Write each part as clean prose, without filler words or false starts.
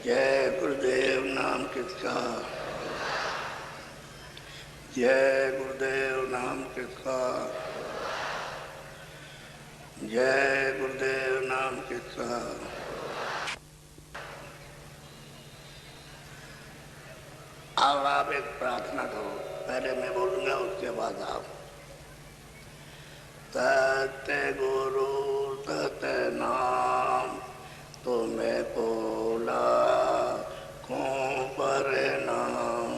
जय गुरुदेव नाम किसका, जय गुरुदेव नाम किसका, जय गुरुदेव नाम किसका। अब आप एक प्रार्थना करो, पहले मैं बोलूंगा उसके बाद आप। सत्य गुरु सत्य नाम तुम्हें बोला कौन पर नाम।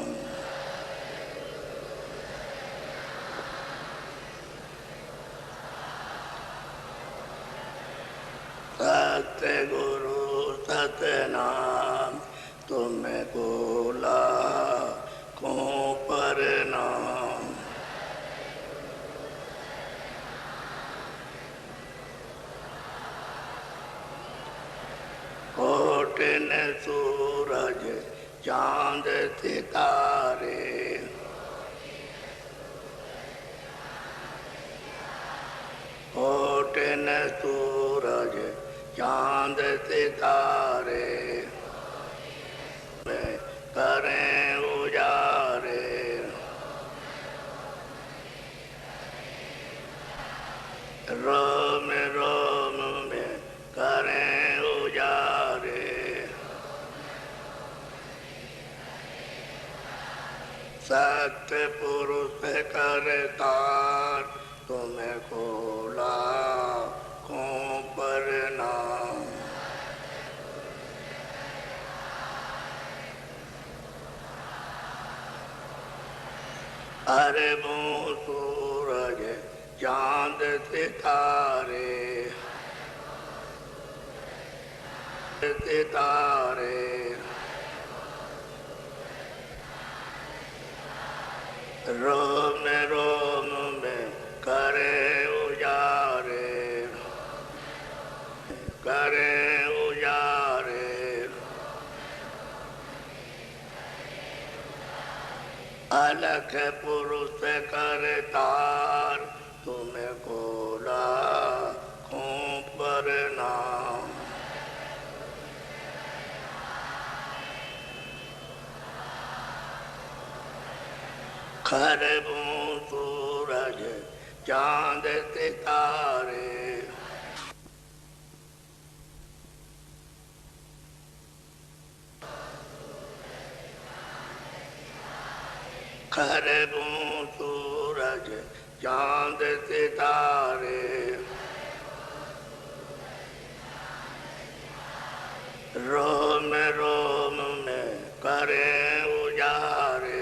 सत्य गुरु सत्य नाम तुम्हें बोला कौन पर नाम। कोटिन सूरज चांद सितारे, कोटिन सूरज चांद सितारे में करें उजारे। रोम रोम में करें उजारे। सत्य पुरुष करतार तुम्हें खोला कौन पर नाम। अरबों सूरज चांद सितारे, सितारे रोम रोम में करे उजारे, करे उजारे। अलख पुरुष करतार तुम्हें खोला कौन पर नाम। खरबों सूरज चांद सितारे, खरबों सूरज चांद सितारे रोम रोम में करे उजारे।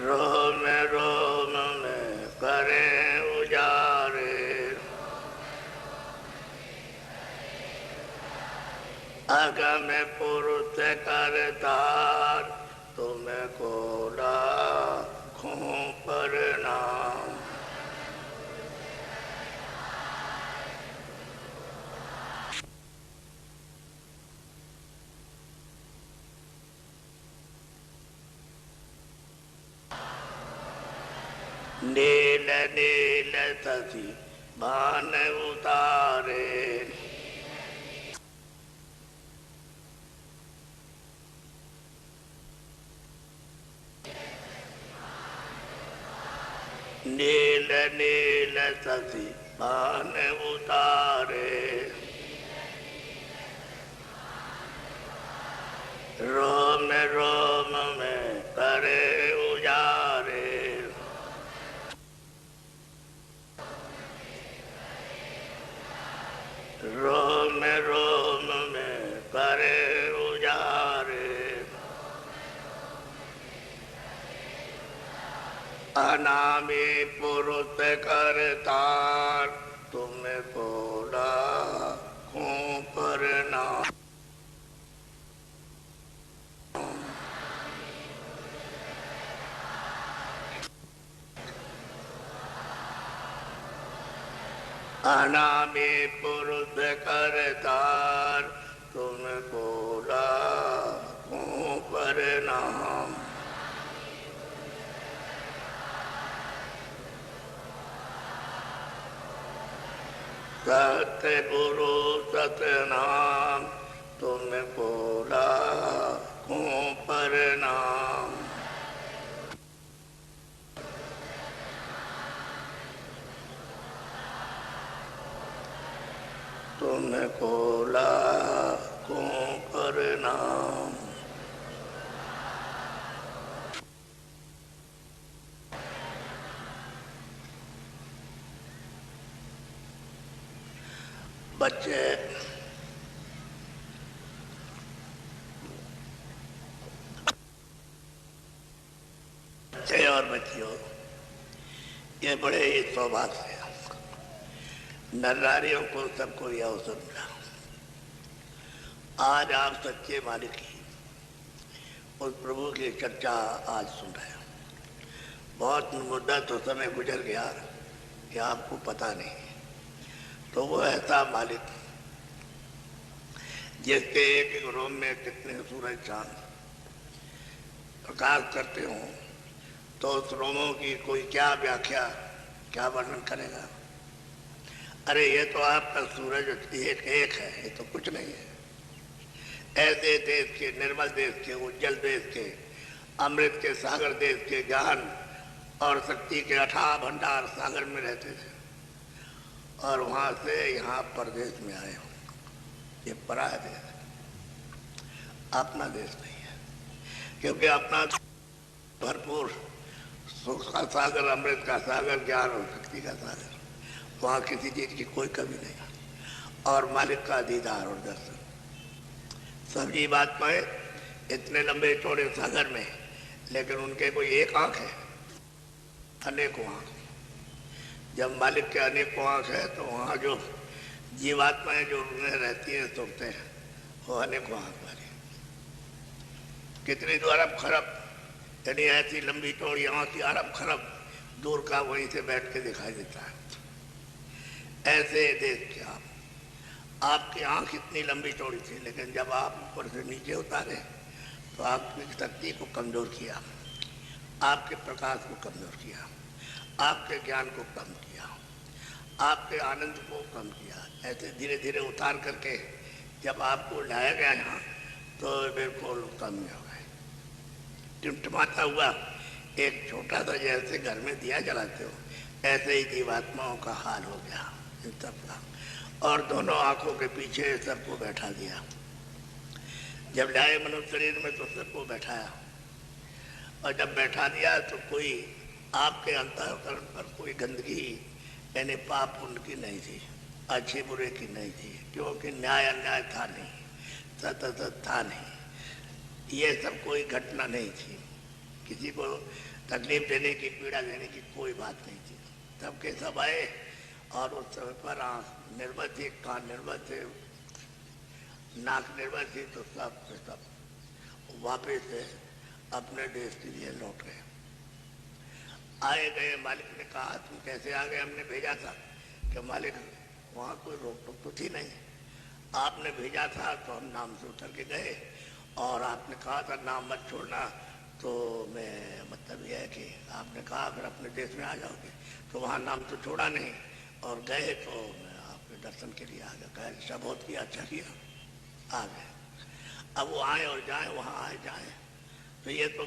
रोम रोम में करे उजारे। अगम पुरुष करतार तुम्हें खोला कौन पर नाम। नील नील शशि बान उतारे, नील नील शशि बान उतारे। रोम रोम में करे उजारे। रोम रोम में करे उजारे। अनामी पुरुष करतार तुम्हें खोला कौन पर नाम। अनामी पुरुष करतार तुम्हें खोला कौन पर नाम। सतगुरु सतनाम तुमको लाखों प्रणाम। तुमको लाखों प्रणाम। बच्चे और बच्चियों, ये बड़े ही सौभाग्य से नर नारियों को सबको यह अवसर मिला। आज आप सच्चे मालिक की उस प्रभु की चर्चा आज सुन रहे हैं। बहुत मुद्दा तो समय गुजर गया कि आपको पता नहीं। तो वो ऐसा मालिक जिसके एक एक रोम में कितने सूरज चांद प्रकाश करते हों, तो उस रोमों की कोई क्या व्याख्या, क्या वर्णन करेगा। अरे ये तो आपका सूरज एक एक है, ये तो कुछ नहीं है। ऐसे देश के, निर्मल देश के, उज्जवल देश के, अमृत के सागर देश के, ज्ञान और शक्ति के अथाह भंडार सागर में रहते थे, और वहां से यहाँ परदेश में आए हो। ये पराया देश है, अपना देश नहीं है। क्योंकि अपना भरपूर सुख का सागर, अमृत का सागर, ज्ञान और शक्ति का सागर, वहाँ किसी चीज की कोई कमी नहीं। और मालिक का दीदार और दर्शन। सब जीवात्माएं इतने लंबे चौड़े सागर में, लेकिन उनके कोई एक आंख है, अनेकों आंख। जब मालिक के अनेकों आंख है तो वहाँ जो जीवात्माएं जो उनमें रहती हैं, सुनते हैं, वो अनेकों आंख वाली। कितनी तो अरब खरब, यानी ऐसी लंबी चौड़ी आंख की अरब खरब दूर का वहीं से बैठ के दिखाई देता है। ऐसे देश के आपकी आंख इतनी लंबी चौड़ी थी, लेकिन जब आप ऊपर से नीचे उतारे तो आपकी शक्ति को कमजोर किया, आपके प्रकाश को कमजोर किया, आपके ज्ञान को कम किया, आपके आनंद को कम किया। ऐसे धीरे धीरे उतार करके जब आपको लाया गया यहाँ, तो बिल्कुल कम हो गए। टिमटिमाता हुआ एक छोटा सा, जैसे घर में दिया जलाते हो, ऐसे ही जीवात्माओं का हाल हो गया इन सबका। और दोनों आंखों के पीछे सबको बैठा दिया। जब लाए मनुष्य शरीर में तो सबको बैठाया, और जब बैठा दिया तो कोई आपके अंतःकरण पर कोई गंदगी, यानी पाप पुण्य की नहीं थी, अच्छे बुरे की नहीं थी, क्योंकि न्याय अन्याय था नहीं, सत असत था नहीं। ये सब कोई घटना नहीं थी, किसी को तकलीफ देने की, पीड़ा देने की कोई बात नहीं थी। सबके सब आए, और उस समय पर आँख निर्मल थी, कान निर्मल थे, नाक निर्मल थी, तो सब के सब वापस से अपने देश के लिए लौट गए। आए गए, मालिक ने कहा तुम कैसे आ गए, हमने भेजा था। कि मालिक वहाँ कोई रोक टोक तो थी नहीं, आपने भेजा था तो हम नाम से उतर के गए, और आपने कहा था नाम मत छोड़ना, तो मैं मतलब यह है कि आपने कहा अगर अपने देश में आ जाओगे, तो वहाँ नाम तो छोड़ा नहीं, और गए तो मैं आपके दर्शन के लिए आ गया। कहे अच्छा बहुत किया, अच्छा किया, आ गए। अब वो आए और जाए, वहाँ आए जाए, तो ये तो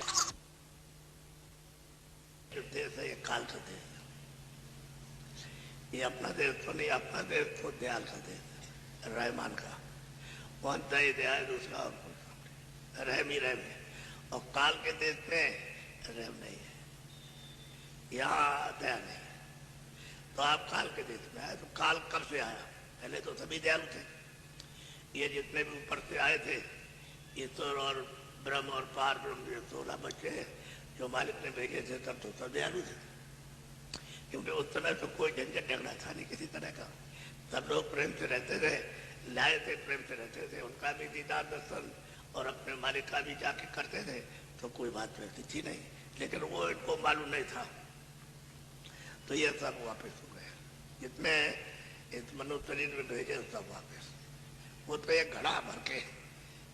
देश है, ये काल का देश है। ये अपना देश तो नहीं, अपना देश तो दयाल का देश है, रहमान का। वहाँ दया दया है, दूसरा और कुछ रहम ही रहम है। और काल के देश में रहम नहीं है, यहाँ दया नहीं। तो आप काल के देश में आए, तो काल कब से आया? पहले तो सभी दयालु थे। ये जितने भी ऊपर से आए थे, ईश्वर और ब्रह्म और पार ब्रह्म, ये 16 बच्चे जो मालिक ने भेजे थे, तब तो सब दयालु थे। क्योंकि उस समय तो कोई झंझट झगड़ा था नहीं किसी तरह का, सब लोग प्रेम से रहते थे, लाए थे प्रेम से रहते थे। उनका भी दीदार दर्शन और अपने मालिक का भी जाके करते थे, तो कोई बात वैसी थी नहीं। लेकिन वो इनको मालूम नहीं था, तो ये सब वापस हो गए। जितने इस मनुष्य शरीर में भेजे सब वापस। वो तो एक घड़ा भर के,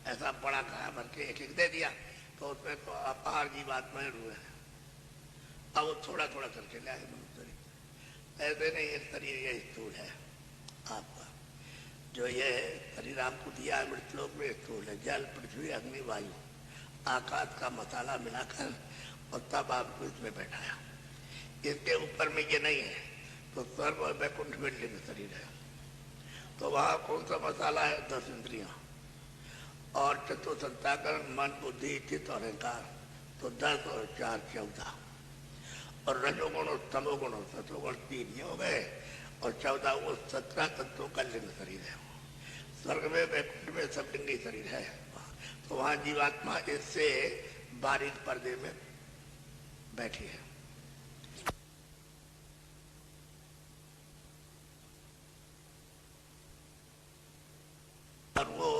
ऐसा बड़ा घड़ा भर के एक एक दे दिया, तो उसमें तो अपार जीवात्माएं रुए हैं। अब वो थोड़ा थोड़ा करके लाए मनुष्य शरीर। ऐसे नहीं, एक शरीर ये स्थूल है, आपका जो ये शरीर आपको दिया है मृतलोक में, स्थूल है, जल पृथ्वी अग्नि वायु आकाश का मसाला मिलाकर और तब आपको इसमें बैठाया। इसके ऊपर में ये नहीं है, तो स्वर्ग और वैकुंठ में लिंग शरीर है। तो वहाँ कौन सा मसाला है? 10 इंद्रियां और चतुसंताकरण मन बुद्धि चित्त और अहंकार, तो 10 और 4 14, और रजोगुण और तमोगुण और सतोगुण 3 ये हो गए, और 14 वो 17 तत्वों का लिंग शरीर है। स्वर्ग में वैकुंठ में सब लिंगी शरीर है। तो वहाँ जीवात्मा इससे बारीक पर्दे में बैठी है। और वो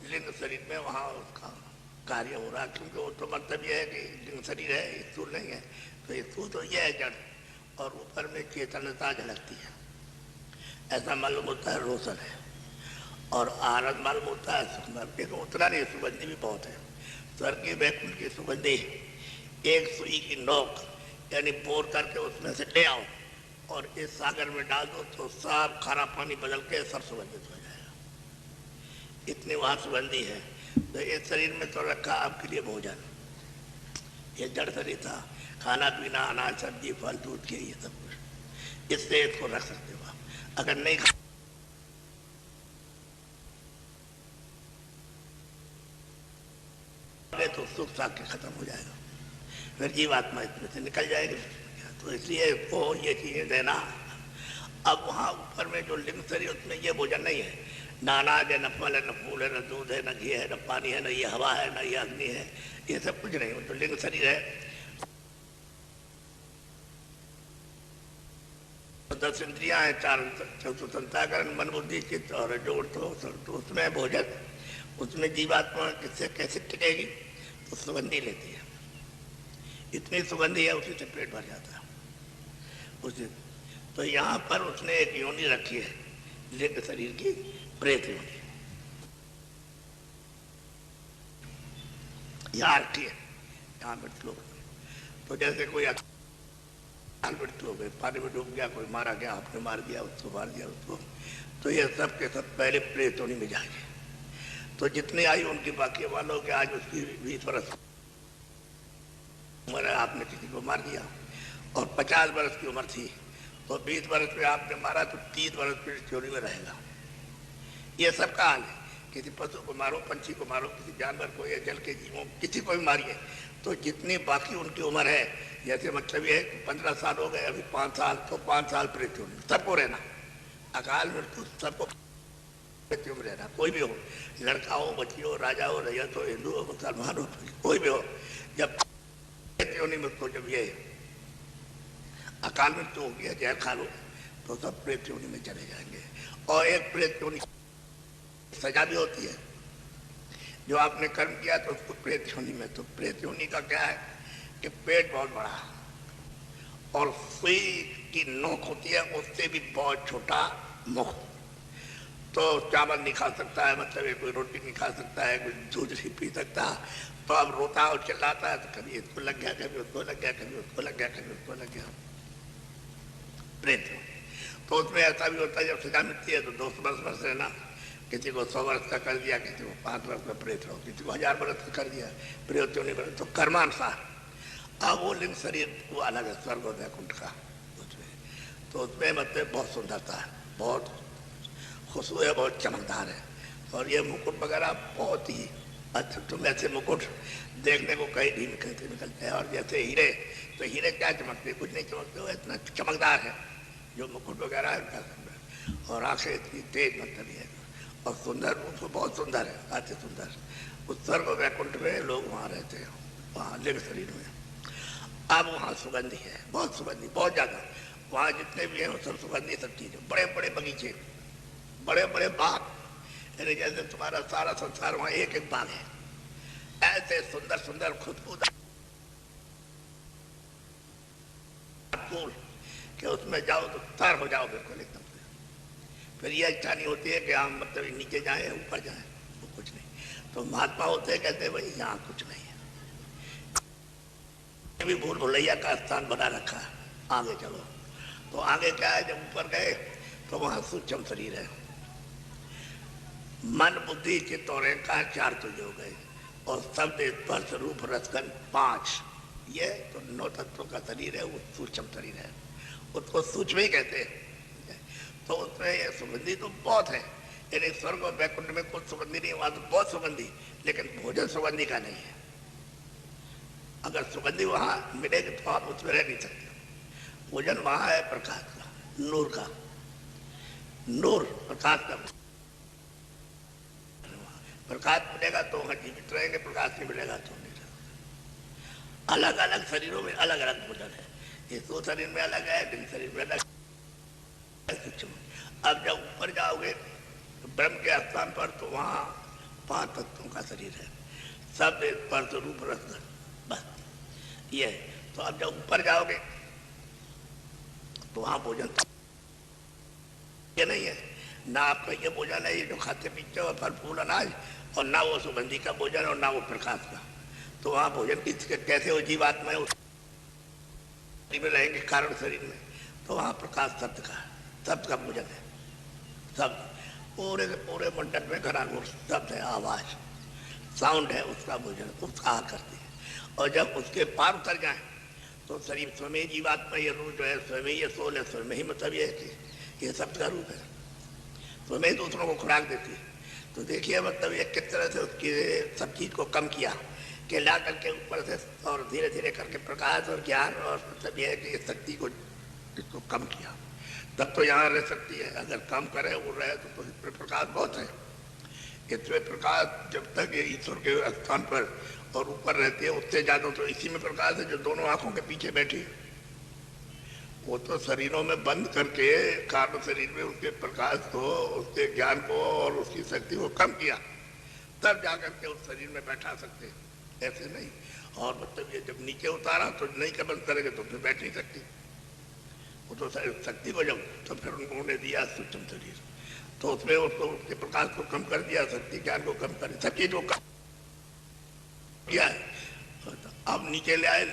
लिंग शरीर में वहाँ उसका कार्य हो रहा, क्योंकि वो तो मतलब यह है कि लिंग शरीर है, स्थूल नहीं है। तो स्थूल तो यह है जड़, और ऊपर में चेतनता झलकती है, ऐसा मालूम होता है, रोशन है। और आनंद मालूम होता है, सुंदर। देखो उतना नहीं, सुगंधी भी बहुत है। स्वर्ग की वैकुंठ की सुगंधी, एक सुई की नोक यानी बोर करके उसमें से ले आओ और इस सागर में डाल दो, तो सब खारा पानी बदल के सब सुगंधित हो जाएगा। इतनी वहाँ सुगंधी है। तो इस शरीर में तो रखा आपके लिए भोजन, ये जड़ शरीर था, खाना पीना अनाज सब्जी फल दूध के ये सब कुछ, इससे इसको रख सकते हो आप। अगर नहीं तो सुख साक्ष्य खत्म हो जाएगा, फिर जीवात्मा इसमें से निकल जाएगी। तो इसलिए वो ये चीजें देना। अब वहाँ ऊपर में जो लिंग शरीर, उसमें ये भोजन नहीं है, ना अनाज है, न फल है, न फूल है, न दूध है, न घी है, न पानी है, न ये हवा है, न ये अग्नि है, ये सब कुछ नहीं। वो तो लिंग शरीर है। 10 इंद्रियां हैं, 4 चतुसंताकरण मन बुद्धि चित्त और जोड़, तो उसमें भोजन, उसमें जीवात्मा किससे कैसे टिकेगी? तो सुगंधी लेती है, इतनी सुगंधी है, उसी से पेट भर जाता है उसी। तो यहाँ पर उसने एक योनि रखी है लिंग शरीर की, प्रेत योनि यहाँ रखी है, यहाँ मृतलोक में। तो जैसे कोई मृतलोक है, पानी में डूब गया, कोई मारा गया, आपने मार दिया उसको, मार दिया उसको, तो ये सब के सब पहले प्रेत योनि में जाएंगे। तो जितनी आयु उनकी बाकी वालों के, आज उसकी 20 वर्ष उम्र है, आपने किसी को मार दिया, और 50 वर्ष की उम्र थी, तो 20 वर्ष में आपने मारा, तो 30 वर्ष में चोरी में रहेगा। ये सब का हाल है। किसी पशु को मारो, पंछी को मारो, किसी जानवर को या जल के जीवों किसी को भी मारिए, तो जितनी बाकी उनकी उम्र है, जैसे मतलब ये है 15 साल हो गए, अभी 5 साल, तो 5 साल प्रेत योनि सबको रहना। अकाल मृत्यु सबको मृत्यु में रहना, कोई भी हो, लड़का हो, बच्ची हो, राजा हो, रैयत हो, हिंदू हो, मुसलमान हो, कोई भी हो, जब योनि में तो जब ये अकाल मृत्यु हो गया, जहर खा लो, तो सब प्रेत योनि में चले जाएंगे। और एक प्रेत योनि सजा भी होती है, जो आपने कर्म किया तो उसको प्रेत योनि में। तो प्रेत योनि का क्या है कि पेट बहुत बड़ा, और सुई की नोक होती है, उससे भी बहुत छोटा मुख, तो चावल नहीं खा सकता है, मतलब कोई रोटी नहीं खा सकता है, कोई दूध नहीं पी सकता। तो अब रोता और चिल्लाता है, तो कभी इसको लग गया, कभी उसको लग गया, कभी उसको लग गया, कभी उसको लग गया, प्रेत। तो उसमें ऐसा भी होता है, जब सजा मिलती है तो 200 वर्ष रहना, किसी को 100 वर्ष का कर दिया, किसी को 5 वर्ष का प्रेत रहो, किसी को 1000 वर्ष का कर दिया प्रेत योनि में। तो कर्मानुसार। अब वो लिंग शरीर वो अलग है, स्वर्ग और वैकुंठ का उसमें। तो उसमें मतलब बहुत सुंदरता है, बहुत खुशबू है, बहुत चमकदार है। और ये मुकुट वगैरह बहुत ही अच्छा, तुम ऐसे मुकुट देखने को कहीं भी निकलते हैं। और जैसे हीरे, तो हीरे क्या चमकते, कुछ नहीं चमकते, वो इतना चमकदार है जो मुकुट वगैरह है। और आंखें इतनी तेज मतलब है, और सुंदर, वो बहुत सुंदर है, अति सुंदर। उस स्वर्ग वैकुंठ में लोग वहाँ रहते हैं, वहाँ लिंग शरीर में। अब वहाँ सुगंधी है, बहुत सुगंधी, बहुत ज़्यादा। वहाँ जितने भी हैं वो सब सुगंधी सब चीज़ें, बड़े बड़े बगीचे, बड़े बड़े बाग, यानी जैसे तुम्हारा सारा संसार वहाँ एक एक बाग है। ऐसे सुंदर सुंदर खुशबूदार फूल कि उसमें जाओ तो तर हो जाओ बिल्कुल एकदम। फिर यह इच्छा नहीं होती है कि हम मतलब नीचे जाएं ऊपर जाएं, वो कुछ नहीं। तो महात्मा होते हैं, कहते हैं भाई यहाँ कुछ नहीं है, भी भूल भुलैया का स्थान बना रखा है, आगे चलो। तो आगे क्या है, जब ऊपर गए तो तो वहां सूक्ष्म शरीर है। मन बुद्धि चित्त और अहंकार चार तो जो गए, और शब्द स्पर्श रूप रसगंध पांच, ये तो 9 तत्वों का शरीर है, वो सूक्ष्म शरीर है, उसको सूक्ष्म ही कहते हैं। तो उसमें ये सुगंधी तो बहुत है, यानी स्वर्ग और वैकुंठ में कुछ सुगंधी नहीं, वहां तो बहुत सुगंधी, लेकिन भोजन सुगंधी का नहीं है। अगर सुगंधी वहां मिलेगी तो आप उसमें रह नहीं सकते। भोजन वहां है प्रकाश का, नूर का, नूर प्रकाश का। प्रकाश मिलेगा तो वहां जीवित रहेंगे, प्रकाश नहीं मिलेगा तो नहीं रहेगा। अलग अलग शरीरों में अलग अलग भोजन है, ये तो शरीर में अलग है, दिन शरीर में अलग है। अब जब ऊपर जाओगे ब्रह्म के स्थान पर तो वहां 5 तत्वों का शरीर है, सब स्पर्श रूप रस, बस ये। तो अब जब ऊपर जाओगे तो वहां भोजन ये नहीं है ना, आपका ये भोजन है ये जो खाते पीते हो फल फूल अनाज, और ना वो सुगंधी का भोजन और ना वो प्रकाश का। तो वहां भोजन कैसे हो, जीवात्मा में रहेंगे कारण शरीर में, तो वहां प्रकाश शब्द का भोजन है। शब्द पूरे के पूरे मंडल में घराघूर शब्द है, आवाज साउंड है, उसका भोजन उसका आहार करती है। और जब उसके पार उतर जाए तो शरीर स्वयं जीवात्मा ये रूप जो है, स्वयं ये सोल है, स्वयं ही मतलब ये है कि ये शब्द का रूप है, स्वयं दूसरों को खुराक देती है। तो देखिए मतलब ये किस तरह से उसकी सब चीज को कम किया कि ला करके ऊपर से और धीरे धीरे करके प्रकाश और ज्ञान और मतलब ये है कि इस शक्ति को इसको कम किया, तब तो यहाँ रह सकती है। अगर कम करे वो रहे तो इसमें प्रकाश बहुत है। इसमें प्रकाश जब तक ये ईश्वर के स्थान पर और ऊपर रहती है, उससे ज्यादा तो इसी में प्रकाश है जो दोनों आंखों के पीछे बैठी है। वो तो शरीरों में बंद करके कारण शरीर में उसके प्रकाश को, उसके ज्ञान को और उसकी शक्ति को कम किया, तब जाकर के उस शरीर में बैठा सकते, ऐसे नहीं। और मतलब ये जब नीचे उतारा तो नहीं का बंद करेंगे तो फिर बैठ नहीं सकती वो तो शक्ति को। जब तो फिर उन्होंने दिया सूक्ष्म शरीर, तो उसमें उसको उसके प्रकाश को कम कर दिया, शक्ति ज्ञान को कम कर, सब चीज को कम किया है। अब नीचे ले आए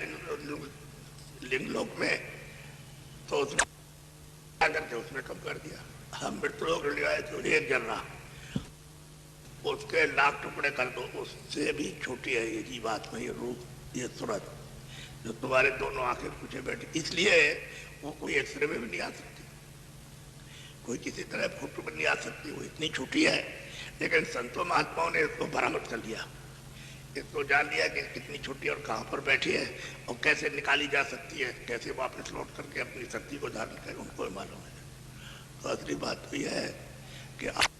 लिंग लोक में, तो उसमें करके उसमें कम कर दिया। हम मृत्यु लोग ले आए तो एक जर्रा, उसके लाख टुकड़े कर दो, उससे भी छोटी है ये जीवात्मा, ये रूप, ये सूरत जो तुम्हारे दोनों आंखें पूछे बैठे। इसलिए वो कोई एक्सरे में भी नहीं आ सकती, कोई किसी तरह फोटो में नहीं आ सकती, वो इतनी छोटी है। लेकिन संतों महात्माओं ने इसको बरामद कर लिया, इसको जान लिया कि कितनी छोटी और कहाँ पर बैठी है और कैसे निकाली जा सकती है, कैसे वापस लौट करके अपनी शक्ति को धारण करें, उनको मालूम है। तो असली बात तो यह है कि आप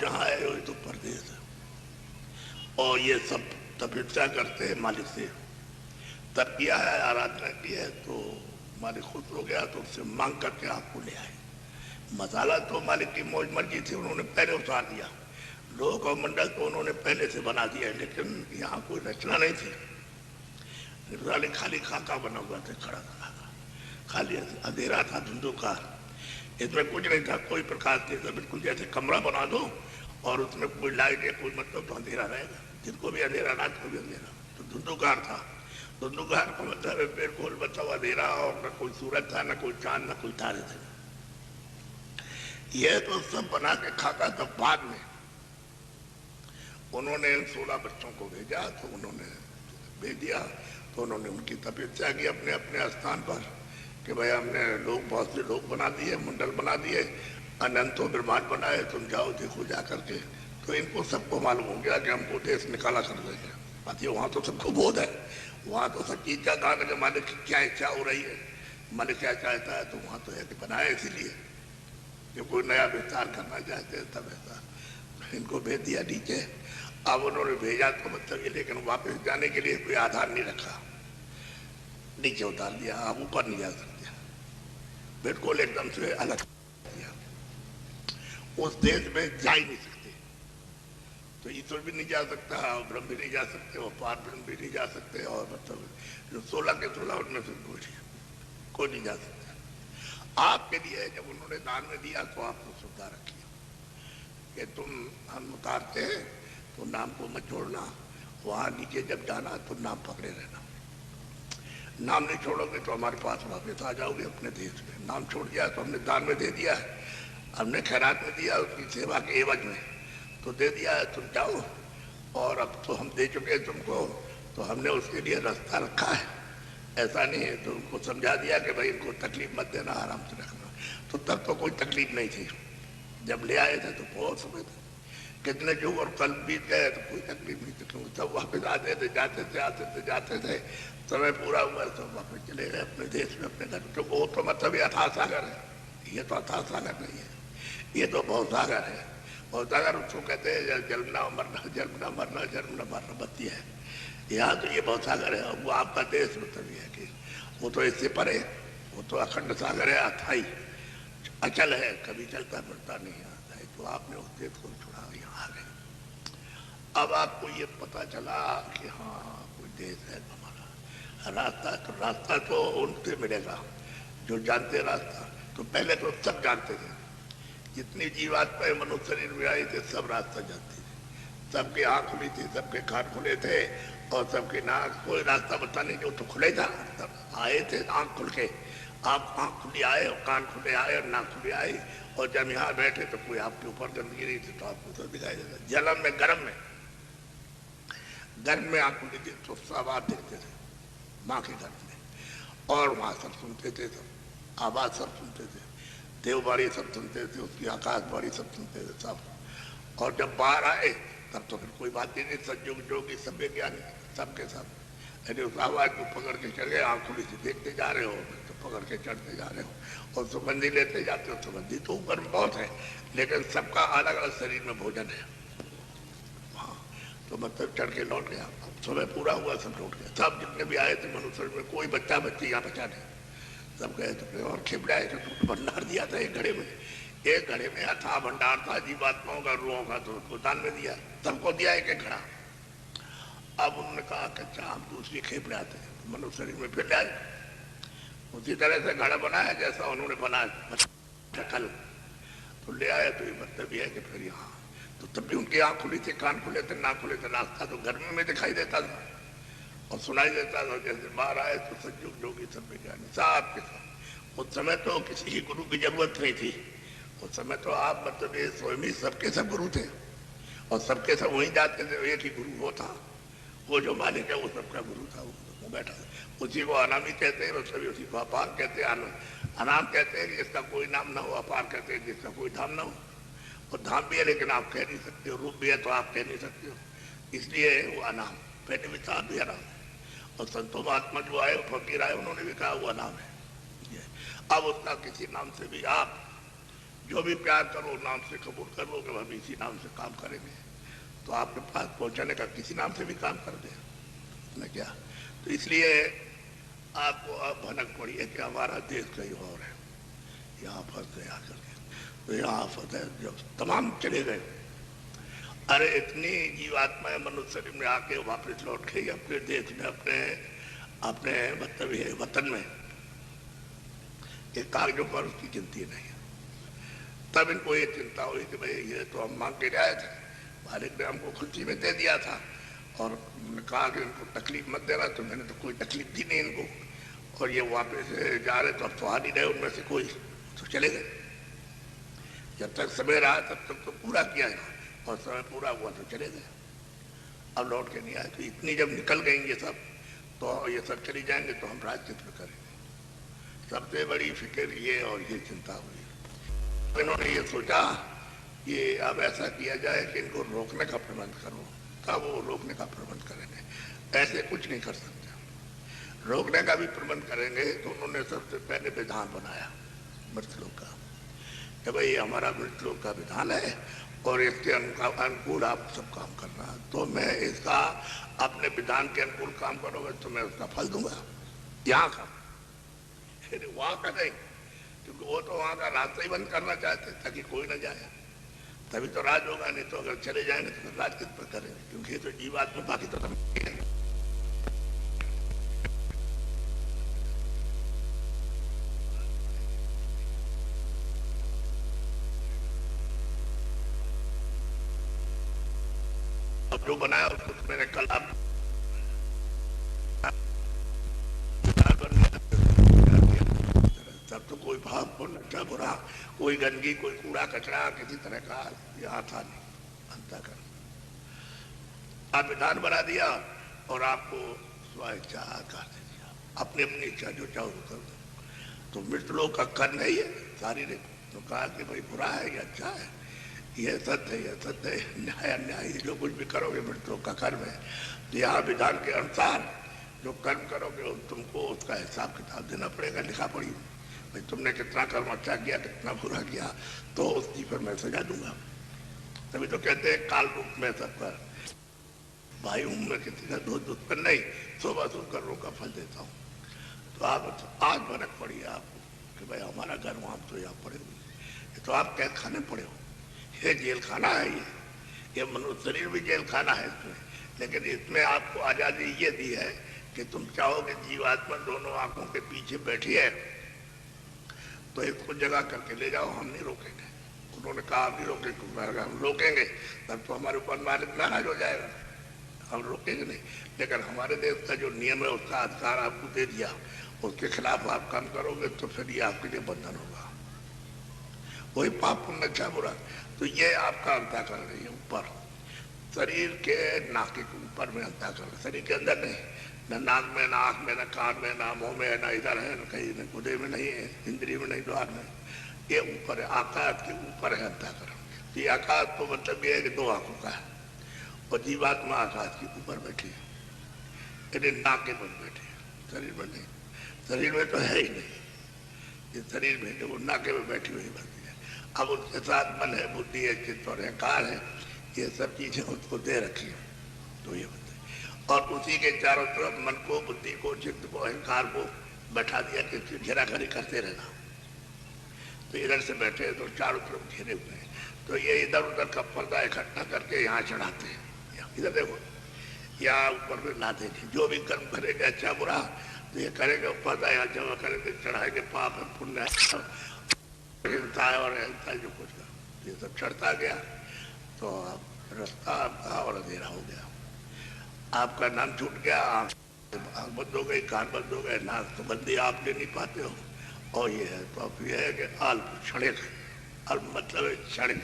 जहाँ आए हो तो परदेश है, और ये सब तपस्या करते हैं मालिक से, तब किया है, आराधना की है, तो मालिक खुश हो गया तो उससे मांग करके आपको ले आए। मसाला तो मालिक की मौज मर्जी थी, उन्होंने पहले उतार दिया, लोक और मंडल तो उन्होंने पहले से बना दिया, लेकिन यहाँ कोई रचना नहीं थी। खाली खाका बना हुआ था, खड़ा खड़ा खाली अंधेरा था, धुंधुकार, इसमें कुछ नहीं था, कोई प्रकाश नहीं था, बिल्कुल जैसे कमरा बना दो और उसमें कोई लाइट है कोई मतलब तो अंधेरा रहेगा, जिनको भी अंधेरा रात को भी अंधेरा, तो धुंधुकार था। धुंधुकार का मतलब है बिल्कुल मतलब अंधेरा, और न कोई सूरज था, न कोई चांद, न कोई तारे थे। यह तो सब बना के खाका था। बाद में उन्होंने 16 बच्चों को भेजा, तो उन्होंने भेज दिया, तो उन्होंने उनकी तपस्या की अपने अपने स्थान पर कि भाई हमने लोग बहुत से लोग बना दिए, मंडल बना दिए, अनंतों ब्रह्मांड बनाए, तुम जाओ देखो जा करके। तो इनको सबको मालूम हो गया कि हमको देश निकाला कर देंगे। बात ये वहाँ तो सबको बोध है, वहाँ तो सब चीज का कारण है, मालिक की क्या इच्छा हो रही है, मालिक क्या चाहता है, तो वहाँ तो है कि बनाया इसीलिए कि कोई नया विस्तार करना चाहते हैं, तब ऐसा इनको भेज दिया नीचे। अब उन्होंने भेजा तो मतलब ये, लेकिन वापस जाने के लिए कोई आधार नहीं रखा, नीचे उतार दिया, आप ऊपर नहीं जा सकते, बिल्कुल एकदम से अलग दिया। उस देश में जा ही नहीं सकते, तो ईश्वर भी नहीं जा सकता, और ब्रह्म भी नहीं जा सकते, और पार ब्रह्म भी नहीं जा सकते, और मतलब जो 16 के 16 उनमें से कोई नहीं जा सकता। आपके लिए जब उन्होंने दान में दिया तो आपको सुविधा रखी कि तुम हम उतारते हैं तो नाम को मत छोड़ना, वहां नीचे जब जाना तो नाम पकड़े रहना। नाम नहीं छोड़ोगे तो हमारे पास वापस आ जाओगे अपने देश में। नाम छोड़ दिया तो हमने दान में दे दिया है, हमने खैरात में दिया, उसकी सेवा के एवज में तो दे दिया है, तुम जाओ। और अब तो हम दे चुके हैं तुमको, तो हमने उसके लिए रास्ता रखा है। ऐसा नहीं है, तो उनको समझा दिया कि भाई इनको तकलीफ मत देना, आराम से रखना। तो तब तो कोई तकलीफ नहीं थी, जब ले आए थे तो बहुत समय था, कितने युग और कल बीत गए तो कोई तकलीफ नहीं थी, क्योंकि सब वापस आते थे, जाते थे, आते थे, जाते थे। समय पूरा हुआ तो वापस चले गए अपने देश में, अपने घर। तो वो तो मतलब ये अथाह सागर है, ये तो अथाह सागर नहीं है, ये तो बहुत सागर है। और सागर उसको कहते हैं जन्मना मरना, जन्मना मरना, जन्मना मरना, बत्ती है। यहाँ तो ये बहुत सागर है। वो आपका देश मतलब ये है कि वो तो इससे परे, वो तो अखंड सागर है, अथाई अचल है, कभी चलता फिरता नहीं आता है। तो आपने उस देश को छोड़ा, यहाँ आ गए। अब आपको ये पता चला कि हाँ कोई देश है हमारा, रास्ता। तो रास्ता तो उनसे मिलेगा जो जानते रास्ता। तो पहले तो सब जानते थे, जितनी जीवात्माएं मनुष्य शरीर में आई थे सब रास्ता जानते थे, सबके आँख खुली थी, सबके कान खुले थे, और सबके नाक। कोई रास्ता बताने जो तो खुले था, सब आए थे आँख खुल के। आप आँख खुली आए और कान खुले आए और नाक खुले आए। और जब यहाँ बैठे तो कोई आपके ऊपर गंदगी नहीं थी, तो आपको तो दिखाई देता। जलम में गर्म में, गर्म में आँख खुली थी तो सब आप देखते थे माँ के घर में। और वहाँ सब सुनते थे, सब आवाज़ सब सुनते थे, देवबाड़ी सब सुनते थे, उसकी आकाशवाणी सब सुनते थे सब। और जब बाहर आए तब तो फिर कोई बात ही नहीं, सज्जुग जोगी सब ज्ञानी सबके सब। यदि उस आवाज़ को पकड़ के चढ़ गए, आँख खुली से देखते जा रहे हो, तो पकड़ के चढ़ते जा रहे हो। और सुगंधी लेते जाते हो, सुगंधी तो ऊपर में बहुत है, लेकिन सबका अलग अलग शरीर में भोजन है। हाँ, तो मतलब चढ़ के लौट गया। अब समय पूरा हुआ, सब लौट गया। सब जितने भी आए थे मनुष्य में, कोई बच्चा बच्ची यहाँ बचा नहीं, सब गए थे। और खिपड़ाए तो भंडार दिया था एक घड़े में, एक घड़े में अथाह भंडार था जीवात्माओं का, रूहों का, तो उसको दान में दिया, सबको दिया एक एक घड़ा। अब उन्होंने कहा कि अच्छा हम दूसरी खेप ले आते हैं, तो मनुष्य शरीर में फिर ले आए। उसी तरह से घड़ा बनाया जैसा उन्होंने बनाया कल, तो ले आए। तो ये मतलब ये है कि फिर यहाँ तो तब भी उनकी आँख खुली थी, कान खुले थे, नाक खुले थे, रास्ता तो गर्मी में दिखाई देता था और सुनाई देता था। जैसे बाहर आए तो सज्जुग जोगी सब विज्ञानी साहब के साथ। उस समय तो किसी की गुरु की जरूरत नहीं थी, उस समय तो आप मतलब ये स्वयं ही सबके सब गुरु थे, और सबके सब वहीं जाते थे। एक ही गुरु वो था, वो जो मालिक है वो सबका गुरु था, वो बैठा था। उसी को अनामी कहते हैं, सभी उसी को अपार कहते हैं। अनाम कहते हैं जिसका कोई नाम ना हो, अपार कहते हैं जिसका कोई धाम ना हो। और धाम भी है लेकिन आप कह नहीं सकते हो, रूप भी है तो आप कह नहीं सकते हो, इसलिए वो अनाम। पहले भी था भी अनाम। और संतो महात्मा जो आए, फकीर आए, उन्होंने भी कहा वो अनाम है। अब उसका किसी नाम से भी आप जो भी प्यार करो, नाम से कबूल कर लो कि हम इसी नाम से काम करेंगे, तो आपके पास पहुंचाने का किसी नाम से भी काम कर दे ना क्या। तो इसलिए आपको अब भनक पड़ी है कि हमारा देश कहीं और है, यहाँ फंस गए आकर के। तो यहाँ फंसे जब तमाम चले गए, अरे इतनी जीवात्माएं मनुष्य शरीर में आके वापस लौट गई अपने देश में, अपने अपने मतलब ये वतन में। ये कागजों पर उसकी गिनती नहीं है। तब इनको ये चिंता हुई कि भाई ये तो हम मांग के आए थे, मालिक ने हमको खुशी में दे दिया था, और कहा कि इनको तकलीफ मत देना, तो मैंने तो कोई तकलीफ दी नहीं इनको। और ये वापस जा रहे तो अब तो आ नहीं रहे उनमें से कोई, तो चले गए। जब तक समय रहा तब तक तो पूरा किया है, और समय पूरा हुआ तो चले गए, अब लौट के नहीं आए। तो इतनी जब निकल गई ये सब, तो ये सब चली जाएंगे तो हम राजनीति करेंगे। सबसे बड़ी फिक्र ये और ये चिंता हुई। इन्होंने ये सोचा कि अब ऐसा किया जाए कि इनको रोकने का प्रबंध करो। तब वो रोकने का प्रबंध करेंगे, ऐसे कुछ नहीं कर सकते। रोकने का भी प्रबंध करेंगे तो उन्होंने सबसे पहले विधान बनाया मृतलोक का, कि भाई हमारा मृतलोक का विधान है और इसके अनुकूल आप सब काम करना। तो मैं इसका अपने विधान के अनुकूल काम करोगे तो मैं उसका फल दूंगा। यहाँ का वहाँ का नहीं, क्योंकि वो तो वहाँ का रास्ता ही बंद करना चाहते ताकि कोई ना जाए, तभी तो राज होगा। नहीं तो अगर चले जाएंगे तो राज किस पर करेंगे, क्योंकि ये तो जीवात्मा बाकी तो अब जो बनाया उसको मैंने कल आप अच्छा बुरा, कोई गंदगी, कोई कूड़ा कचरा किसी तरह का यहाँ था नहीं। अंतःकरण आप विधान बना दिया और आपको स्वेच्छा आकार दे दिया, अपनी अपनी इच्छा जो चाहो कर दो। तो मृत लोग का कर्म है ये शारीरिक, तो कहा कि भाई बुरा है या अच्छा है, ये सत्य है, ये सत्य है, न्याय अन्याय, जो कुछ भी करोगे मृत लोग का कर्म है। तो यहाँ विधान के अनुसार जो कर्म करोगे तुमको उसका हिसाब किताब देना पड़ेगा, लिखा पड़ी भाई तुमने कितना कर्म अच्छा किया, कितना बुरा किया, तो उसकी पर मैं सजा दूंगा। तभी तो कहते हैं काल रूप में सबका भाई हूं मैं, किसी का दोष दुष्पन्न नहीं, सुबह सुबह कर्मों का फल देता हूँ। तो आप आज भनक पड़ी आपको कि भाई हमारा घर वहां तो यहाँ पड़े हुए, तो आप कैद खाने पड़े हो, ये जेल खाना है, ये मनुष्य शरीर भी जेल खाना है इसमें। लेकिन इसमें आपको आजादी ये दी है कि तुम चाहोगे जीवात्मा दोनों आंखों के पीछे बैठी है तो इसको जगह करके ले जाओ, हम नहीं रोकेंगे। उन्होंने कहा आप नहीं रोकेंगे, हम रोकेंगे तब तो हमारे ऊपर मालिक नाराज हो जाएगा, हम रोकेंगे नहीं। लेकिन हमारे देश का जो नियम है उसका अधिकार आपको दे दिया, उसके खिलाफ आप काम करोगे तो फिर ये आपके लिए बंधन होगा, वही पाप पुण्य अच्छा बुरा। तो ये आपका अंतःकरण है, ऊपर शरीर के नाक के ऊपर में अंतःकरण, शरीर के अंदर नहीं, न नाक में, न आँख में, न कान में, न मुंह में, न इधर है, न कहीं, न गुदे में नहीं है, इंद्रिय में नहीं, द्वार में, ये ऊपर है, आकाश के ऊपर है अंतःकरण। तो ये आकाश तो मतलब ये है कि दो आंखों का है, और जीवात्मा आकाश के ऊपर बैठी है, यदि नाक के पर बैठी है, शरीर में नहीं, शरीर में तो है ही नहीं, ये शरीर में वो नाके में बैठी हुई बनती है। अब उसके साथ मन है, बुद्धि है, चित्त और अहंकार है, ये सब चीजें उसको दे रखी है। तो ये बनते और उसी के चारों तरफ मन को, बुद्धि को, चित्त को, अहंकार को बैठा दिया कि घेराघरी करते रहना। तो इधर से बैठे तो चारों तरफ घेरे हुए हैं, तो ये इधर उधर का पर्दा इकट्ठा करके यहाँ चढ़ाते हैं। इधर देखो, यहाँ ऊपर में लाते हैं, जो भी कर्म करेंगे अच्छा बुरा तो ये करेंगे, पर्दा यहाँ जमा करेंगे, चढ़ाएंगे, पाप है पुण्य है, हिंसा है और अहिंसा जो कुछ का, ये सब चढ़ता गया तो अब रास्ता आपका और अंधेरा हो गया, आपका नाम छूट गया, आँख बंद हो गई, कान बंद हो गए, नाक तो बंदी आप ले नहीं पाते हो। और ये है तो अब ये है कि अल्प क्षणिक, अल्प मतलब है क्षणिक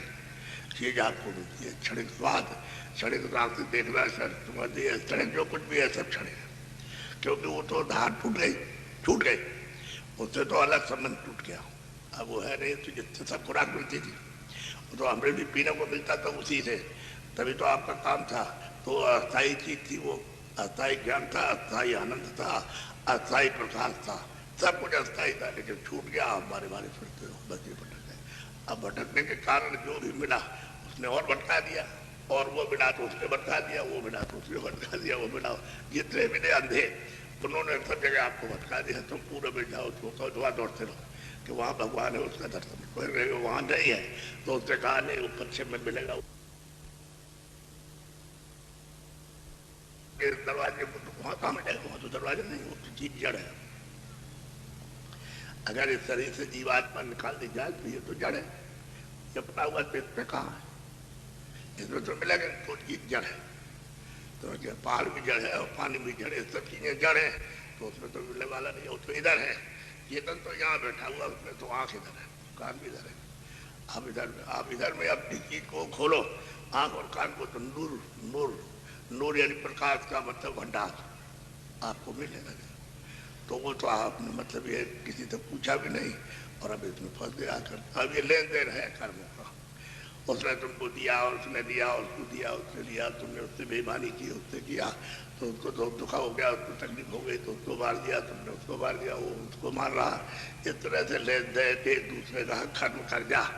चीज आपको मिलती है, क्षणिक स्वाद, क्षणिक आँख से देखना, सुगंध, क्षणिक जो कुछ भी है सब क्षणिक है, क्योंकि वो तो धार छूट गई, उससे तो अलग संबंध टूट गया, अब वो है नहीं। तो जिससे सब खुराक मिलती थी वो तो अमृत भी पीने को मिलता था उसी से, तभी तो आपका काम था। तो अस्थायी चीज थी वो, अस्थायी ज्ञान था, अस्थायी आनंद था, अस्थायी प्रकाश था, सब कुछ अस्थायी था, लेकिन छूट गया, आप बारे बारे फिरते हो, बस ये भटक गए। अब भटकने के कारण जो भी मिला उसने और भटका दिया, और वो मिला तो उसने भटका दिया, वो मिला तो उसने भटका दिया, वो मिला, जितने मिले अंधे उन्होंने सब जगह आपको भटका दिया। तुम पूरे में जाओ तो वहाँ दौड़ते रहो कि वहाँ भगवान है, उसका दर्शन करो, वहाँ नहीं है तो उसने कहा नहीं वो पश्चिम में मिलेगा, दरवाजे को तो वहाँ कहाँ मिलेगा, वहाँ तो दरवाजे नहीं, वो तो चीज जड़ है। अगर इस शरीर से जीवात्मा निकाल दी जाए तो ये तो जड़ है, ये पता हुआ पेट पे कहाँ है, इसमें तो मिलेगा तो चीज जड़ है। तो क्या पहाड़ भी जड़ है और पानी भी जड़ है, सब चीजें जड़ है, तो उसमें तो मिलने वाला नहीं हो। तो इधर है चेतन, तो यहाँ बैठा हुआ, उसमें तो आँख इधर है, कान भी इधर है, आप इधर में अपनी चीज को खोलो, आँख और कान को, तो नूर नूर नूर यानी प्रकाश का मतलब भंडार आपको मिलने लगे। तो वो तो आपने मतलब ये किसी से पूछा भी नहीं और अब इसमें फंस गया कर। अब ये लेन देन है कर्मों का, उसने तुमको दिया और उसने दिया, उसको दिया, उसने दिया, तुमने उससे बेईमानी की, उससे किया तो उसको तो दुखा हो गया, उसको तकलीफ हो गई तो उसको मार दिया, तुमने उसको मार दिया, वो उसको मार रहा, इस तरह से लेन देन एक दूसरे का कर्म कर जा।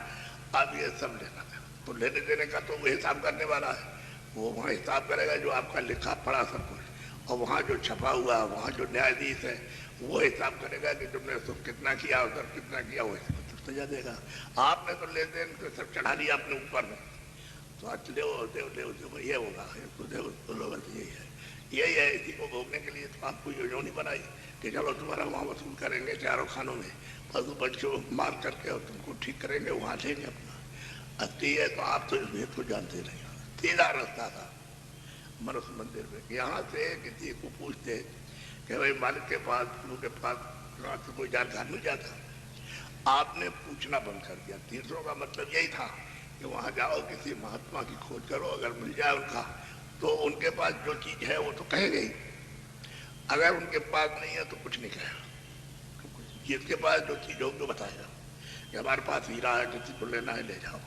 अब ये सब लेना है, तो लेने देने का तो वो हिसाब करने वाला है, वो वहाँ हिसाब करेगा जो आपका लिखा पढ़ा सब कुछ, और वहाँ जो छपा हुआ, वहाँ जो न्यायाधीश है वो हिसाब करेगा कि तुमने उसको कितना किया, उधर कितना किया, वो मतलब सजा देगा। आपने तो लेन देन को सब चढ़ा दिया अपने ऊपर में, तो आज देव देव देव देव ये होगा, तो देव तो लोग यही है, इसी को भोगने के लिए तो आपको योजना बनाई कि चलो तुम्हारा वहाँ वसूल करेंगे, चारों खानों में पशु पक्षियों मार करके और तुमको ठीक करेंगे, वहाँ लेंगे अपना। अस्थि है तो आप तो इस भेद को जानते नहीं, सीधा रास्ता था मनुष्य मंदिर में। यहाँ से किसी को पूछते कि भाई मालिक के पास, गुरु के पास, तो कोई जानकार नहीं जाता। आपने पूछना बंद कर दिया। तीर्थों का मतलब यही था कि वहां जाओ, किसी महात्मा की खोज करो, अगर मिल जाए उनका तो उनके पास जो चीज है वो तो कहेगा ही, अगर उनके पास नहीं है तो कुछ नहीं कहेगा। जिसके पास जो चीज हो तो बताएगा कि हमारे पास हीरा है, किसी को लेना है ले जाओ,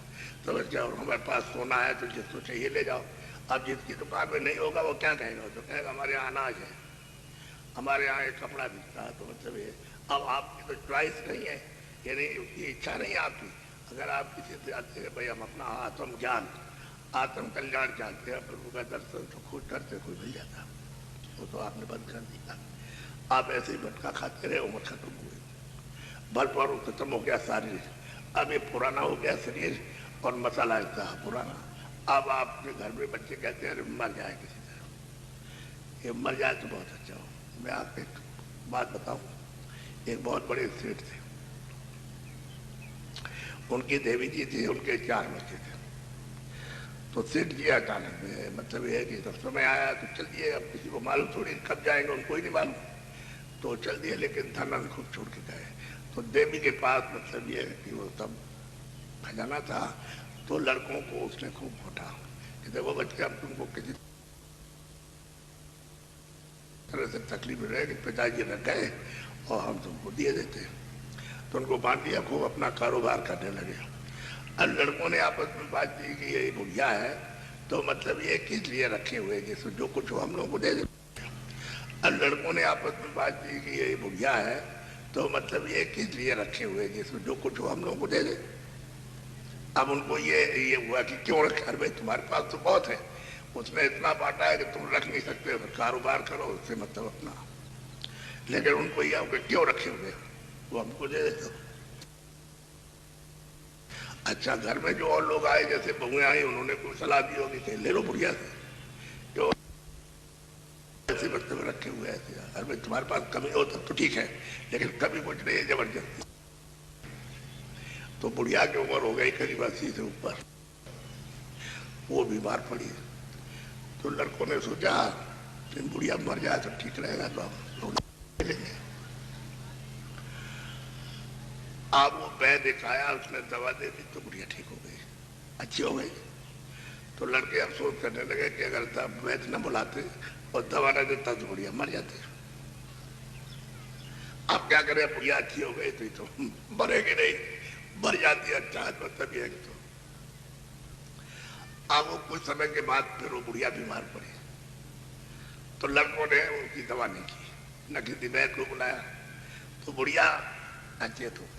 समझ गया, और हमारे पास सोना है तो जिसको चाहिए ले जाओ। अब जिसकी दुकान में नहीं होगा वो क्या कहेगा, तो कहेगा हमारे यहाँ अनाज है, हमारे यहाँ एक कपड़ा बिकता है। तो मतलब ये अब आपकी तो चॉइस नहीं है, यानी उसकी इच्छा नहीं है आपकी। अगर आप किसी से आते हैं भाई हम अपना आत्म ज्ञान आत्म कल्याण चाहते हैं, प्रभु का दर्शन तो खुद करते कोई मिल जाता, वो तो आपने बंद कर दिया। आप ऐसे ही भटका खाते रहे, उम्र खत्म हुई, बल पर खत्म हो गया शरीर, अब ये पुराना हो गया शरीर और मसाला ऐसा पुराना। अब आपके घर में बच्चे कहते हैं मर जाए किसी तरह, ये मर जाए तो बहुत अच्छा हो। मैं आपको एक बात बताऊं, एक बहुत बड़े सेठ थे, उनकी देवी जी थी, उनके 4 बच्चे थे। तो सेठ जी अचानक में मतलब ये है कि जब समय आया तो चल दिए, अब किसी को मालूम थोड़ी कब जाएंगे उनको ही नहीं मालूम, तो चल दिए, लेकिन धन खूब छोड़ के गए। तो देवी के पास मतलब ये है कि वो सब खजाना था, तो लड़कों को उसने खूब घोटा कि देखो बच्चे अब तुमको किसी तरह से तकलीफ रहे कि पिताजी रह गए और हम तुमको दिए देते, तो उनको बांट दिया, खूब अपना कारोबार करने लगे। अब लड़कों ने आपस में बात की कि ये बुढ़िया है तो मतलब ये किस लिए रखे हुए, जिसमें जो कुछ हो हम लोगों को दे दे। अब लड़कों ने आपस में बात की कि ये बुढ़िया है तो मतलब ये किस लिए रखे हुए, जिसमें जो कुछ हो हम लोगों को दे दे। अब उनको ये हुआ कि क्यों रखे, अरे भाई तुम्हारे पास तो बहुत है, उसने इतना बांटा है कि तुम रख नहीं सकते, फिर कारोबार करो उससे मतलब अपना। लेकिन उनको यह होगा क्यों रखे हुए, वो हमको दे देते। अच्छा, घर में जो और लोग आए जैसे बहुएं आई, उन्होंने कोई सलाह दी होगी कि ले लो बुढ़िया से, जो ऐसे बर्तन में रखे हुए ऐसे, अरे भाई तुम्हारे पास कमी हो तब तो ठीक है, लेकिन कभी कुछ नहीं है जबरदस्ती। तो बुढ़िया की उम्र हो गई करीब 80 से ऊपर, वो बीमार पड़ी। तो लड़कों ने सोचा कि बुढ़िया मर जाए तो ठीक रहेगा, तो हम लेंगे। अब वो वैद्य दिखाया, उसने दवा दे दी तो बुढ़िया ठीक हो गई, अच्छी हो गई। तो लड़के अफसोस करने लगे कि अगर तब वैद्य न बुलाते और दवा न देता तो बुढ़िया मर जाती। अब क्या करें, बुढ़िया अच्छी हो गई तो मरेगी नहीं, मर जाती है, अच्छा मतलब ये तो। अब वो कुछ समय के बाद फिर वो बुढ़िया बीमार पड़ी, तो लड़कों ने उनकी दवा नहीं की, न किसी वैद्य को बुलाया, तो बुढ़िया अचेत हो गई।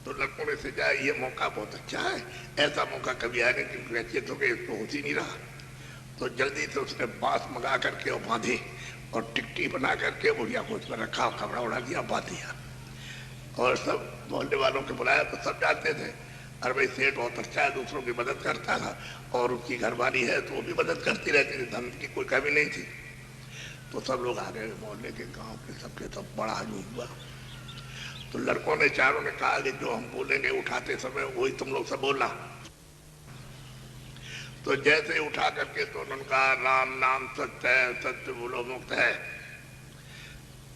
तो लड़कों ने सोचा ये मौका बहुत अच्छा है, ऐसा मौका कभी आया नहीं, क्योंकि अचेत हो गई तो होती नहीं रहा। तो जल्दी से उसने बांस मंगा करके और बांधी और टिकटी बना करके बुढ़िया को उसमें रखा, कपड़ा उड़ा दिया, बांध दिया, और सब मोहल्ले वालों को बुलाया। तो सब जानते थे अरे भाई सेठ बहुत अच्छा है, दूसरों की मदद करता था, और उसकी घरवाली है तो वो भी मदद करती रहती थी, धन की कोई कमी नहीं थी। तो सब लोग आ गए, मोहल्ले के, गांव के, सबके सब बड़ा हजूम हुआ। तो लड़कों ने चारों ने कहा कि जो हम बोलेंगे उठाते समय वही तुम लोग सब बोलना। तो जैसे उठा करके तो उन्होंने कहा राम नाम सत्य है, सत्य बोलो मुक्त है।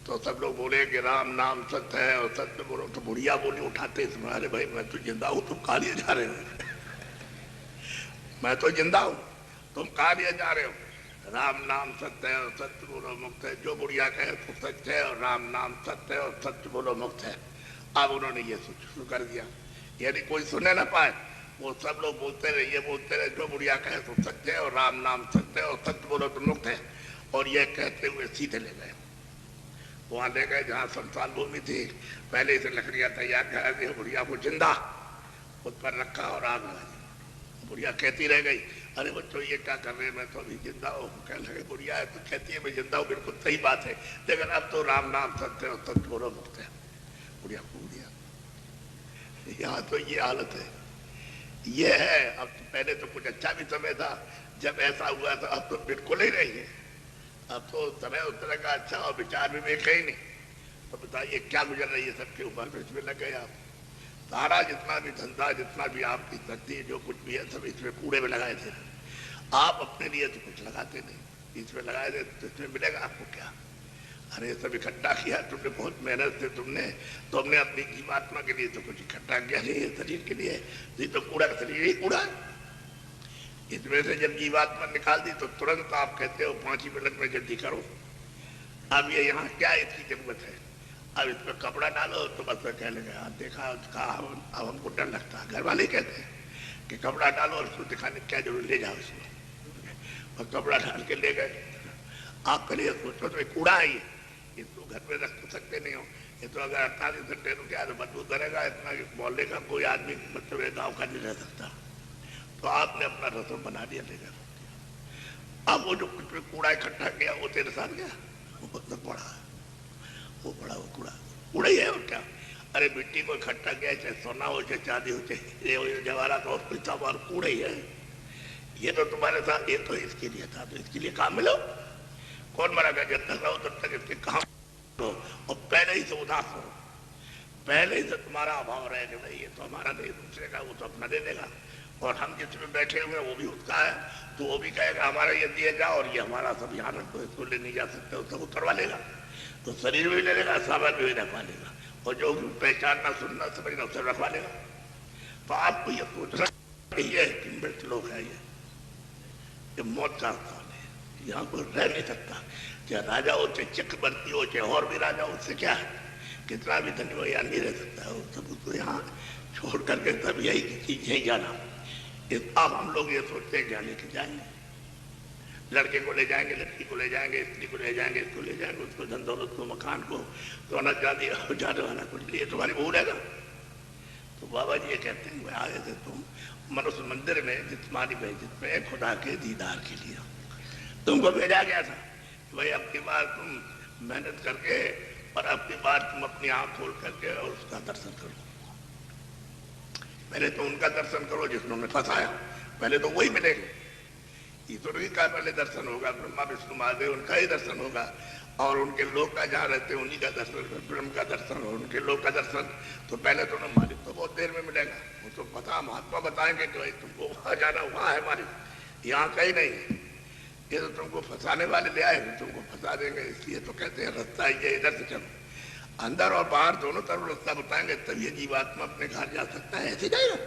तो सब लोग बोले कि राम नाम सत्य है और सत्य बोलो। तो बुढ़िया बोली उठाते समय, अरे भाई मैं तो जिंदा हूं, तुम कहाँ लिए जा रहे हो? मैं तो जिंदा हूं, तुम कहाँ लिए जा रहे हो? राम नाम सत्य है और सत्य बोलो मुक्त है। जो बुढ़िया कहे तो सत्य है और राम नाम सत्य है और सत्य बोलो मुक्त है। अब उन्होंने ये शुरू कर दिया, यानी कोई सुने ना पाए, वो सब लोग बोलते रहे, ये बोलते रहे जो बुढ़िया कहे तो सत्य है और राम नाम सत्य है और सत्य बोलो तो मुक्त है। और ये कहते हुए सीधे ले गए, वहां ले गए जहाँ शमशान भूमि थी, पहले से लकड़ियां तैयार करा दी, बुढ़िया को जिंदा उस पर रखा और आग लगा दी। बुढ़िया कहती रह गई, अरे बच्चों ये क्या कर रहे हैं, मैं तो अभी जिंदा हूँ। कहने लगे बुढ़िया है तो कहती है मैं जिंदा हूँ, बिल्कुल सही बात है, लेकिन अब तो राम नाम सत्य और सत्य बोलो मुक्त है। बुढ़िया को दिया, यहाँ तो ये हालत है, ये है। अब तो पहले तो कुछ अच्छा भी समय था जब ऐसा हुआ था, अब तो बिल्कुल ही नहीं है। अब तो समय उस तरह का अच्छा और विचार विवेक है ही नहीं। तो बताइए क्या गुजर रही है सबके ऊपर, तो इसमें लग गए आप। सारा जितना भी धंधा, जितना भी आपकी शक्ति, जो कुछ भी है सब इसमें कूड़े में लगाए थे। आप अपने लिए तो कुछ लगाते नहीं, इसमें लगाए थे तो इसमें मिलेगा आपको क्या? अरे सब इकट्ठा किया तुमने, बहुत मेहनत से तुमने अपनी जीवात्मा के लिए तो कुछ इकट्ठा किया नहीं है शरीर के लिए। ये तो कूड़ा शरीर ही कूड़ा। इसमें से जब जीवात्मा निकाल दी तो तुरंत आप कहते हो 5 मिनट में जल्दी करो। अब ये यहाँ क्या इसकी जरूरत है? अब इस पर कपड़ा डालो तो बस कह लेगा देखा अब हमको डर लगता है। घर वाले कहते हैं कि कपड़ा डालो और उसको दिखाने क्या जरूरत, ले जाओ इसको। और कपड़ा डाल के ले गए। आप करिए सोचो तो कूड़ा है ये, इसको घर में रख सकते नहीं हो। ये तो अगर 48 घंटे तो क्या बदबू करेगा, इतना मोहल्ले का कोई आदमी मतलब गाँव का नहीं रह सकता। तो आपने अपना रसम बना दिया, ले गया। अब वो जो कुछ भी कूड़ा इकट्ठा किया वो तेरे साथ गया, वो तो पड़ा, वो पड़ा, वो कूड़ा ही है और क्या। अरे मिट्टी को इकट्ठा किया, चाहे सोना हो चाहे चांदी हो चाहे जवाहरात और कोई सब और कूड़ा ही है। ये तो तुम्हारे साथ, ये तो इसके लिए था, तो इसके लिए काम मिलो। कौन मरा गया? जब तक रहो तब तक इसके काम हो और पहले ही से उदास हो, पहले ही से तुम्हारा अभाव रहे कि भाई ये तो हमारा नहीं, दूसरे का, वो तो अपना दे देगा। और हम जिसमें बैठे हुए हैं वो भी उसका है, तो वो भी कहेगा हमारा ये दिया जाओ और ये हमारा सब यहाँ रख दो, इसको ले नहीं जा सकते, वो सब उतरवा लेगा। तो शरीर भी ले लेगा, सामान भी रखवा लेगा, और जो भी पहचानना सुनना समझना उसे रखवा लेगा। तो आपको ये सोचना ये कि मृत लोग है, ये मौत का स्थान है, यहाँ कोई रह नहीं सकता। चाहे राजा हो चाहे चक्रवर्ती हो चाहे और भी राजा हो, उससे क्या है, कितना भी धनी हो यहाँ नहीं रह सकता है। सब उसको यहाँ छोड़ करके तब यही चीज यही जाना। अब हम लोग ये सोचते हैं क्या लेके जाएंगे, लड़के को ले जाएंगे, लड़की को ले जाएंगे, स्त्री को ले जाएंगे, इसको ले जाएंगे, उसको धन दौलत को, मकान को, सोना चांदी जाने वाला कुछ लिए तुम्हारी भूल है। तो बाबा जी ये कहते हैं भाई आए थे तुम मनुष्य मंदिर में जिस्मानी बेइज्जत में खुदा के दीदार के लिए तुमको भेजा गया था। भाई अब की बार तुम मेहनत करके और अब की बार तुम अपनी आंख खोल करके और उसका दर्शन करो। पहले तो उनका दर्शन करो जिसने फंसाया, पहले तो वही मिलेगा। ईश्वर ही का पहले दर्शन होगा, ब्रह्मा विष्णु महादेव उनका ही दर्शन होगा, और उनके लोग का जहाँ रहते हैं उन्हीं का दर्शन, ब्रह्म का दर्शन और उनके लोग का दर्शन। तो पहले तो मालिक तो बहुत देर में मिलेगा, वो तो पता महात्मा बताएंगे कि भाई तुमको वहाँ जाना, वहाँ है मालिक, यहाँ कहीं नहीं है। ये तो तुमको फंसाने वाले ले आए, तुमको फंसा देंगे। इसलिए तो कहते हैं रास्ता ये इधर से चलो, अंदर और बाहर दोनों तरफ रास्ता बताएंगे, तब ये जीवात्मा अपने घर जा सकता है। ऐसे जाएगा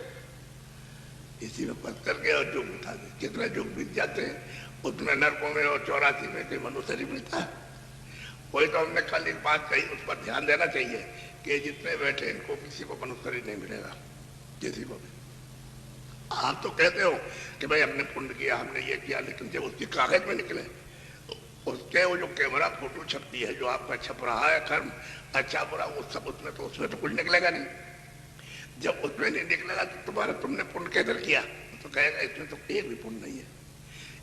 इसी में पद करके और जुग उठा दे। कितने जुग बीत जाते हैं, उतने नरकों में और 84 में कोई मनुष्य नहीं मिलता है। कोई तो हमने कल एक बात कही, उस पर ध्यान देना चाहिए कि जितने बैठे इनको किसी को मनुष्य नहीं मिलेगा, किसी को भी। आप तो कहते हो कि भाई हमने पुण्य किया, हमने ये किया, लेकिन जब उसके कागज में निकले, उसके वो जो कैमरा फोटो छपती है, जो आपका छप रहा है कर्म अच्छा बुरा, वो सब उसमें तो कुछ निकलेगा नहीं। जब उसमें नहीं निकलेगा तो तुम्हारा तुमने पुण्य कैसे किया, तो कहेगा इसमें तो एक भी पुण्य नहीं है,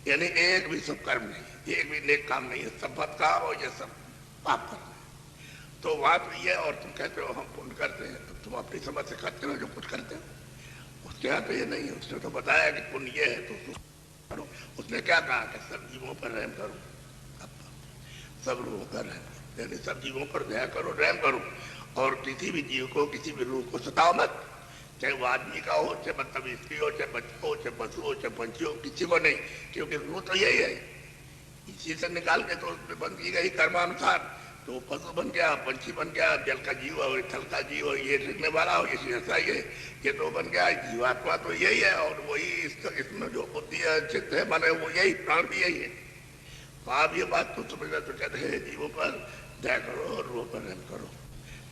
यानी एक भी सब कर्म नहीं, एक भी नेक काम नहीं है, सब बदकार और ये सब पाप कर्म है। तो वहां तो ये, और तुम कहते हो हम पुण्य करते हैं, तो तुम अपनी समझ से करते हो जो कुछ करते हो। उसके यहाँ तो ये नहीं है, उसने तो बताया कि पुण्य ये है तो करो। उसने क्या कहा कि सब जीवों पर रहम करो, सब लोगों पर रहम करो, यानी सब जीवों पर दया करो, रहम करो, और किसी भी जीव को, किसी भी रूह को सताओ मत, चाहे वो आदमी का हो, चाहे मतलब स्त्री हो, चाहे बच्चों हो, चाहे पशु हो, चाहे पंछी हो, किसी को नहीं, क्योंकि रूह तो यही है, इसी से निकाल के तो उसमें बन की गई कर्मानुसार। तो पशु बन गया, पंछी बन गया, जल का जीव हो, थल का जीव हो, ये लिखने वाला हो, ये ऐसा ये तो बन गया। जीवात्मा तो यही है, और वही इसमें जो बुद्धि है, चित्त है, मन है, वो यही, प्राण भी यही है। तो आप ये बात तो समझना, तो कहते हैं जीवों पर दया करो और रूह पर रहम करो,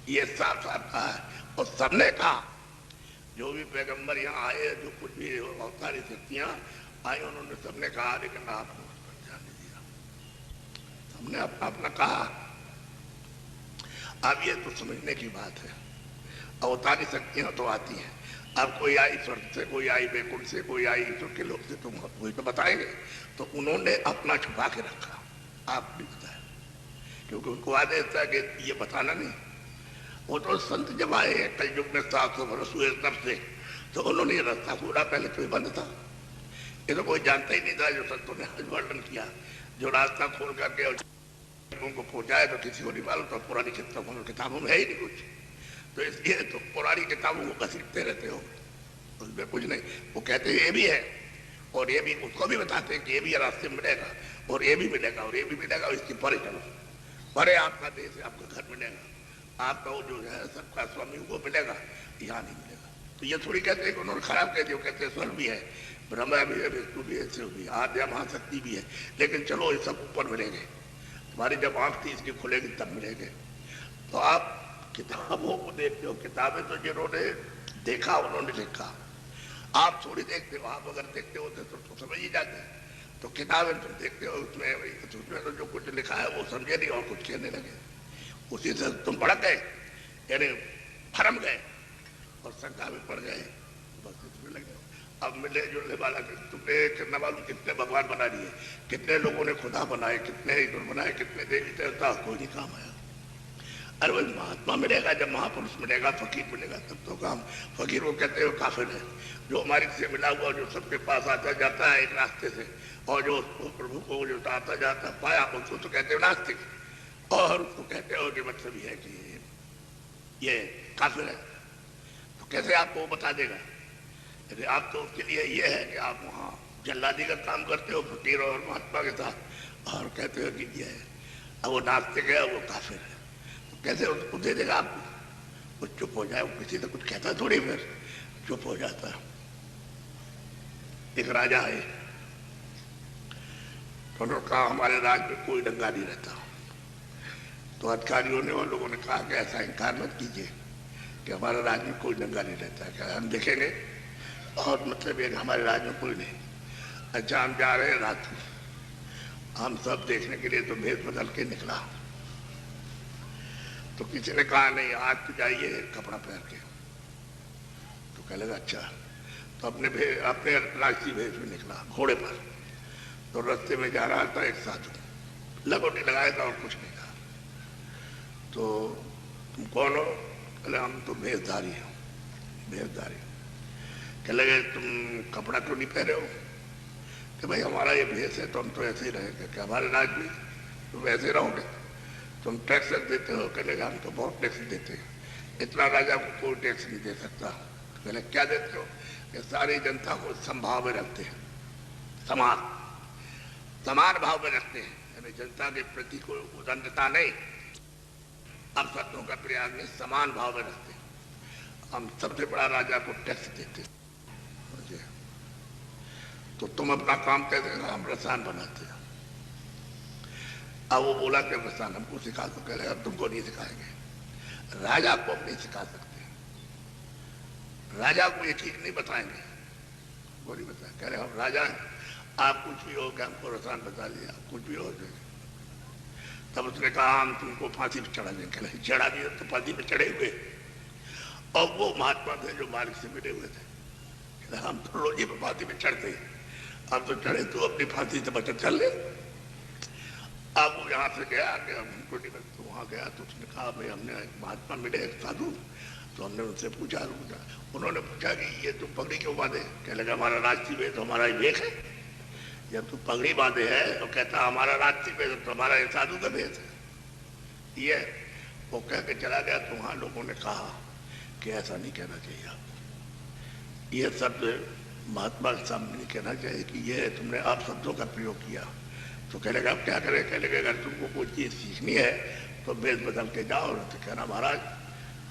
ये साफ साफ कहा है। और सबने कहा, जो भी पैगंबर यहाँ आए, जो कुछ भी बहुत सारी शक्तियां आई, उन्होंने सबने कहा, लेकिन आपने उस पर ध्यान नहीं दिया, सबने अपना अपना कहा। अब ये तो समझने की बात है, अवतारी शक्तियां तो आती हैं। अब कोई आई स्वर्ग से, कोई आई वैकुंठ से, कोई आई ईश्वर के लोग से, तुम वही तो बताएंगे। तो उन्होंने अपना छुपा के रखा, आप भी बताया, क्योंकि उनको आदेश था कि ये बताना नहीं। वो तो संत जब आए कल युग में 700 वर्ष हुए तब से, तो उन्होंने ये रास्ता पूरा, पहले तो ये बंद था, ये तो कोई जानता ही नहीं था। जो संतों ने आज वर्णन किया, जो रास्ता खोल करके उनको पहुंचाए, तो किसी को नहीं मालूम, तो पुरानी किताबों में है ही नहीं कुछ। तो इसलिए तो पुरानी किताबों को घसीटते रहते हो, उसमें कुछ नहीं। वो कहते ये भी है, और ये भी, उसको भी बताते हैं कि ये भी रास्ते मिलेगा, और ये भी मिलेगा, और ये भी मिलेगा, और इसकी परे चलो। अरे आपका देश है, आपका घर मिलेगा, आपका वो जो है सबका स्वामी वो मिलेगा, यहाँ नहीं मिलेगा। तो ये थोड़ी कहते हैं कि उन्होंने खराब कह दिया, कहते हैं स्वर्ग भी है, ब्रह्मा भी है, विष्णु भी है, शिव भी है, आद्या महाशक्ति भी है, लेकिन चलो ये सब ऊपर मिलेंगे, तुम्हारी जब आंख तीसरी खुलेगी तब मिलेंगे। तो आप किताबों को देखते हो, किताबें तो जिन्होंने देखा उन्होंने लिखा, आप थोड़ी देखते हो। आप अगर देखते होते तो समझ ही जाते। तो किताबें तुम देखते हो, उसमें तो जो कुछ लिखा है वो समझे नहीं और कुछ कहने लगे, उसी से तुम भड़क गए, यानी भरम गए और शंका में पड़ गए, बस इसमें लगे। अब मिले जुलने वाला तुमने कितना मालूम कितने भगवान बना दिए, कितने लोगों ने खुदा बनाए, कितने ईश्वर बनाए, कितने देवी देवता, कोई नहीं काम आया। अरे वही महात्मा मिलेगा, जब महापुरुष मिलेगा, फकीर मिलेगा, तब तो काम। फकीर वो कहते हो काफिर है, जो हमारे से मिला हुआ, जो सबके पास आता जाता है एक रास्ते से, और जो प्रभु को जो आता जाता पाया उसको तो कहते हो नास्तिक, और उसको कहते हो कि मतलब ये है कि ये काफिर है। तो कैसे आपको बता देगा? यदि आप तो उसके लिए ये है कि आप वहाँ जल्लादी का काम करते हो फकीर और महात्मा के साथ, और कहते हो कि ये है, अब वो नास्तिक है, वो काफिर है, तो कैसे उसको दे देगा आपको? वो चुप हो जाए, वो किसी से कुछ कहता थोड़ी, फिर चुप हो जाता। एक राजा है, तो उन्होंने कहा हमारे राज्य में कोई दंगा नहीं रहता। तो अधिकारियों ने और लोगों ने कहा कि ऐसा इंकार मत कीजिए कि हमारे राज्य में कोई दंगा नहीं रहता है, क्या हम देखेंगे? और मतलब ये हमारे राज्य में कोई नहीं। अच्छा हम जा रहे हैं रात में, हम सब देखने के लिए तो भेद बदल के निकला। तो किसी ने कहा नहीं आज तो जाइए कपड़ा पहन के, तो कह लगा अच्छा। तो अपने राष्ट्रीय भेष में निकला घोड़े पर। तो रास्ते में जा रहा था एक साधु, लगोटी लगाया था और कुछ नहीं कहा। तो तुम कौन हो? कहले हम तो भेषधारी हो। भेषधारी कह लगे तुम कपड़ा क्यों नहीं पहने हो? कि भाई हमारा ये भेष है तो हम तो ऐसे ही रहेंगे। क्या हमारे राज्य में तुम ऐसे रहोगे? तुम टैक्स देते हो? कह लगा हम तो बहुत टैक्स देते हैं, इतना राजा को कोई टैक्स नहीं दे सकता। तो कहले क्या देते हो? कि सारी जनता को समभाव में रखते हैं, समान भाव में रखते हैं, यानी जनता के प्रति कोई उदंडता नहीं, अब शब्दों का प्रयास में समान भाव में रखते हैं। हम सबसे बड़ा राजा को टैक्स देते हैं। तो तुम अपना काम कैसे? हम रसान बनाते हैं। अब वो बोला कि रसान हमको सिखा दो। कह रहे अब तुमको नहीं सिखाएंगे, राजा को हम नहीं सिखा सकते, राजा को ये ठीक नहीं बताएंगे, वो नहीं बताए। कह रहे हम राजा हैं, आप कुछ भी हो क्या हमको रसान बता दिया, कुछ भी हो जाए। तब उसने कहा हम तुमको फांसी पे चढ़ा देंगे। कह चढ़ा दिया तो फांसी पे चढ़े हुए, और वो महात्मा थे जो मालिक से मिले हुए थे। हम तो रोजी पे फांसी पे चढ़ते, अब तो चढ़े तो अपनी फांसी से बचत कर ले। अब वो यहाँ से गया कि हमको नहीं बचते, तो वहाँ गया तो उसने कहा भाई हमने महात्मा मिले एक साधु, तो हमने उनसे पूछा, उन्होंने पूछा कि ये तुम पगड़ी क्यों बांधे? कह लगा हमारा राष्ट्रीय वेश तो हमारा ही वेश है। जब तू पगड़ी बांधे है तो कहता हमारा राष्ट्रीय वेश तो हमारा ये साधु का वेश है। ये वो कह के चला गया। तो वहाँ लोगों ने कहा कि ऐसा नहीं कहना चाहिए आपको, ये शब्द महात्मा के सामने नहीं कहना चाहिए कि ये तुमने आप शब्दों का प्रयोग किया। तो कह लगा अब क्या करें? कह लगे अगर तुमको कोई चीज़ सीखनी है तो वेश बदल के जाओ। तो कहना महाराज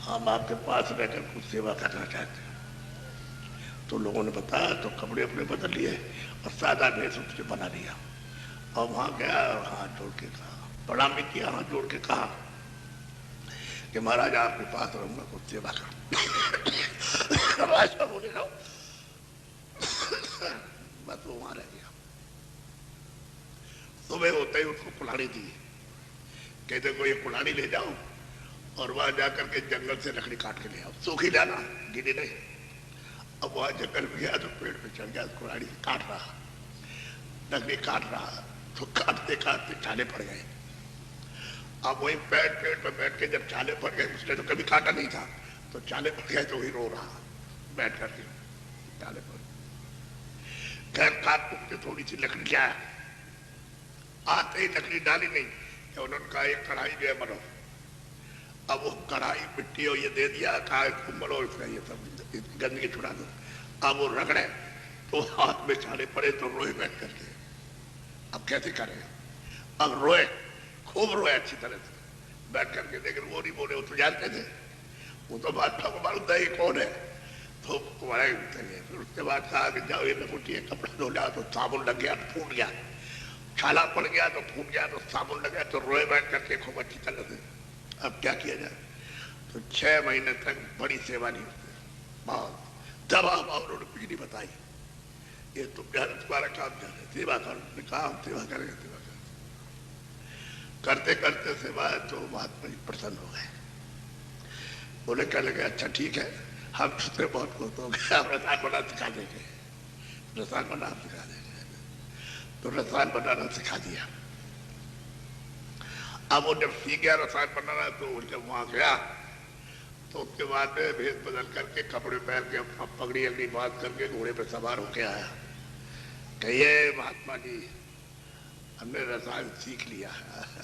हम आपके पास रहकर कुछ सेवा करना चाहते हैं। तो लोगों ने बताया, तो कपड़े अपने बदल लिए और सादा भेष उससे बना लिया, और वहाँ गया और हाथ जोड़ के कहा, प्रणाम भी किया, हाथ जोड़ के कहा कि महाराज आपके पास रहूंगा, कुछ सेवा करूँ। राजा बोले रहो, बस वो वहाँ रह गया। सुबह होते ही उसको कुल्हाड़ी दी, कहते को ये कुल्हाड़ी ले जाओ और वहां जाकर के जंगल से लकड़ी काट के ले आओ, सूखी लाना, गीली नहीं। अब वहां जंगल में गया तो पेड़ पे चढ़ गया, कुल्हाड़ी काट रहा, लकड़ी काट रहा, तो काटते काटते छाले पड़ गए। अब वही पेड़ पर बैठ के जब छाले पड़ गए, उसने तो कभी काटा नहीं था, तो छाले पड़ गए तो वही रो रहा बैठ करके, छाले पड़ खैर काट के थोड़ी सी लकड़ी क्या आते ही लकड़ी डाली नहीं, तो उन्होंने कहा एक कढ़ाई जो है बनो। अब वो कढ़ाई मिट्टी और ये दे दिया, कहा मलो इसका ये सब गंदगी छुड़ा दो। अब वो रगड़े तो हाथ में छाले पड़े तो रोए बैठ करके। अब कैसे करें? अब रोए, खूब रोए अच्छी तरह से बैठ करके, लेकिन वो नहीं बोले, वो तो जानते थे, वो तो महात्मा को मालूम था ये कौन है, तो कुमारा फिर उसके बाद कहा कि जाओ ये लंगोटी है, कपड़ा धो जाओ, तो साबुन लग गया तो फूट गया, छाला पड़ गया तो फूट गया, तो साबुन लग गया, तो रोए बैठ करके खूब अच्छी तरह से। अब क्या किया जाए, तो 6 महीने तक बड़ी सेवा नहीं होती, बहुत दबा उन्होंने कुछ नहीं बताई, ये तुम जाने तुम्हारा काम जाने, सेवा करो, कहा हम सेवा करेंगे, सेवा करेंगे। करते करते सेवा तो महात्मा जी प्रसन्न हो गए, बोले क्या लगे अच्छा ठीक है, हम तुझसे बहुत खुश हो गए, आप रसायन बनाना सिखा देंगे, रसायन बनाना सिखा देंगे। तो रसायन बनाना सिखा दिया। अब वो जब सीख गया रसायन बनाना, तो जब वहां गया तो उसके बाद में भेष बदल करके कपड़े पहन के पगड़ी अगड़ी बांध करके घोड़े पे सवार होके आया। कहिए महात्मा जी हमने रसायन सीख लिया।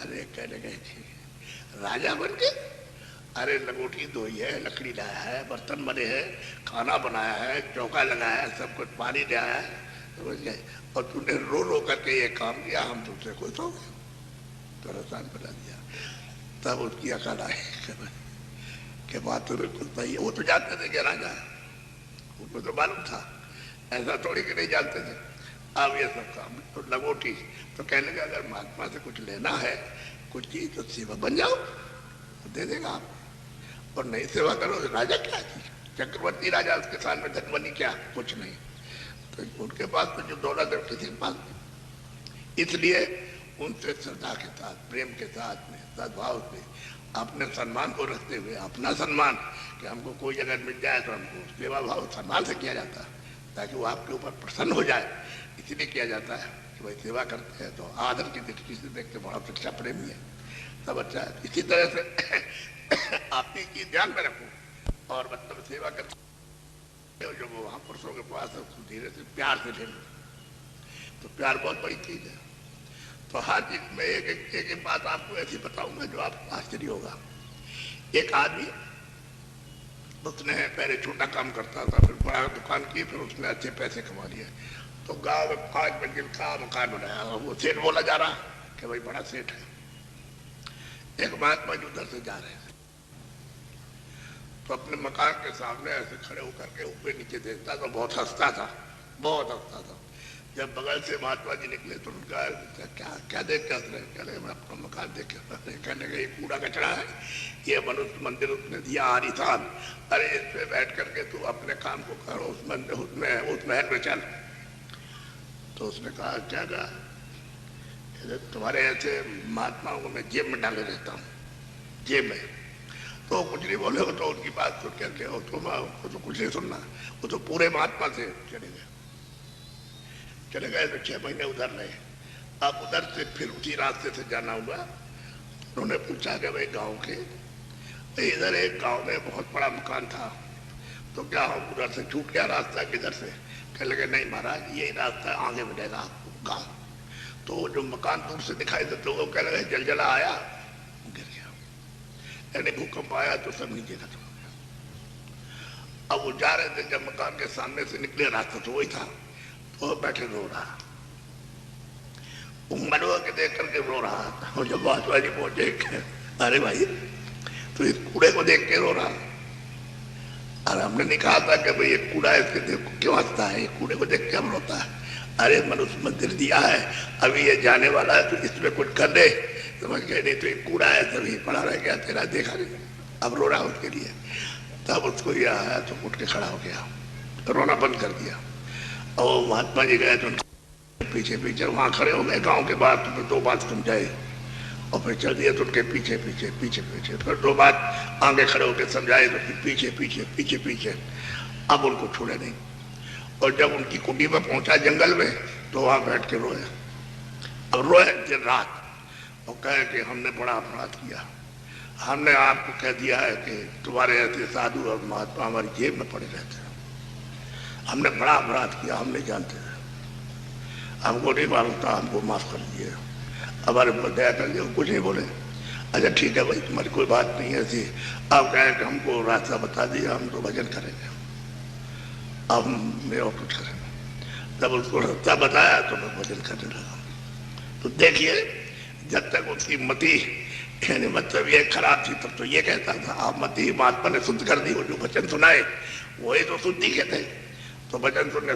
अरे कहने गए राजा बन के, अरे लंगोटी धोई है, लकड़ी लाया है, बर्तन बने हैं, खाना बनाया है, चौका लगाया है, सब कुछ पानी दिया है, समझ गए, और तूने रो रो करके ये काम किया, हम तुमसे खुश हो गए, तो रसायन बना दिया। तब उसकी अकल आई कि बात तो बिल्कुल सही है। वो तो जानते थे कि राजा है, उनको तो मालूम था, ऐसा थोड़ी कि नहीं जानते थे। अब ये सब काम तो लंगोटी, तो कहने लगा अगर महात्मा से कुछ लेना है, कुछ चीज, तो सेवा बन जाओ, तो दे देगा आप, और नहीं सेवा करो तो राजा क्या चीज, चक्रवर्ती राजा, उसके साथ में धनवनी क्या, कुछ नहीं। तो उनके पास तो जो दौलत है किसी के पास नहीं, इसलिए उनसे श्रद्धा के साथ, प्रेम के साथ में, सद्भाव से, अपने सम्मान को रखते हुए, अपना सम्मान, कि हमको कोई जगह मिल जाए तो हमको सेवा भाव सम्मान से किया जाता है, ताकि वो आपके ऊपर प्रसन्न हो जाए, इसलिए किया जाता है कि भाई सेवा करते हैं तो आदर की दृष्टि से देखते, बड़ा शिक्षा प्रेमी है, सब अच्छा है। इसी तरह से आप की ध्यान में रखो, और मतलब सेवा करते जो वो महापुरुषों के पास धीरे से प्यार से ले लो, तो प्यार बहुत बड़ी चीज है। तो हर चीज में एक बात आपको ऐसी बताऊंगा जो आपको आश्चर्य होगा। एक आदमी, उसने पहले छोटा काम करता था, फिर बड़ा दुकान की, फिर उसने अच्छे पैसे कमा लिए, तो गांव में 5 मंजिल का मकान बनाया। वो सेठ बोला जा रहा कि भाई बड़ा सेठ है। एक महात्मा जी उधर से जा रहे थे, तो अपने मकान के सामने ऐसे खड़े होकर के ऊपर नीचे देखता, तो बहुत हंसता था, बहुत हंसता था। जब बगल से महात्मा जी निकले तो उनका क्या क्या देख के हंस रहे, कहने मैं अपना मकान देख के हंस रहे, कहने का ये कूड़ा कचरा है, ये मनुष्य मंदिर उसने दिया आलिशान, अरे इस पे बैठ करके तू अपने काम को करो, उस मंदिर उस महल में चल। तो उसने कहा क्या कहा, तुम्हारे ऐसे महात्माओं को मैं जेब में डाले रहता हूँ, जेब में। तो कुछ नहीं बोले, हो तो उनकी बात सुन करके, हो तो कुछ नहीं सुनना, वो तो पूरे महात्मा से चले गए। तो 6 महीने उधर रहे। अब उधर से फिर उसी रास्ते से जाना हुआ। उन्होंने पूछा कि भाई गांव के, इधर एक गांव में बहुत बड़ा मकान था, तो क्या हम उधर से छूट गया रास्ता किधर से? कह लगे नहीं महाराज, यही रास्ता आगे बढ़ेगा आपको गाँव। तो जो मकान दूर से दिखाई देते वो कह लगे जलजला आया, गिर गया, यानी भूकंप आया तो सब नीचे खत्म हो गया। अब वो जा रहे थे, जब मकान के सामने से निकले, रास्ता तो वही था, तो बैठे रो रहा, मनुआ के देख करके रो रहा था। और जब महात्मा जी पहुंचे, अरे भाई तो इस कूड़े को देख के रो रहा, और हमने नहीं कहा था कि भाई ये कूड़ा है, इसके देखो क्यों हंसता है, ये कूड़े को देख के हम रोता है? अरे मनुष्य मंदिर दिया है, अभी ये जाने वाला है, तो इसमें कुछ कर दे, समझ गए, नहीं तो ये कूड़ा है, तभी पड़ा रह गया, तेरा देखा नहीं, अब रो रहा उसके लिए। तब उसको ये आया तो उठ के खड़ा हो गया, रोना बंद कर दिया। और महात्मा जी गए तो पीछे पीछे वहां खड़े हो गए गांव के बाहर, तो 2 बात समझाए, और फिर चल दिया, तो उनके पीछे पीछे पीछे पीछे, फिर 2 बात आगे खड़े होकर समझाए, तो फिर पीछे पीछे पीछे पीछे। अब उनको छोड़े नहीं, और जब उनकी कुटी में पहुंचा जंगल में, तो वहां बैठ के रोए, अब रोए दिन रात, और कहे कि हमने बड़ा अपराध किया, हमने आपको कह दिया है कि तुम्हारे ऐसे साधु और महात्मा हमारी जेब में पड़े रहते हैं, हमने बड़ा अपराध किया, हम नहीं जानते थे, हमको नहीं मालूम था, हमको माफ कर दिए, हमारे ऊपर दया कर दिया। कुछ नहीं बोले, अच्छा ठीक है भाई तुम्हारी कोई बात नहीं है ऐसी, आप कहें कि हमको रास्ता बता दिया, हम तो भजन करेंगे, अब मैं और कुछ करेंगे। तब उसको रास्ता बताया तो मैं भजन करने लगा। तो देखिए जब तक उसकी मति यानी मतलब ये खराब थी तब तो ये कहता था आप मति महात्मा ने शुद्ध कर दी, वो जो वचन सुनाए वही तो शुद्धि के थे। तो वचन सुनने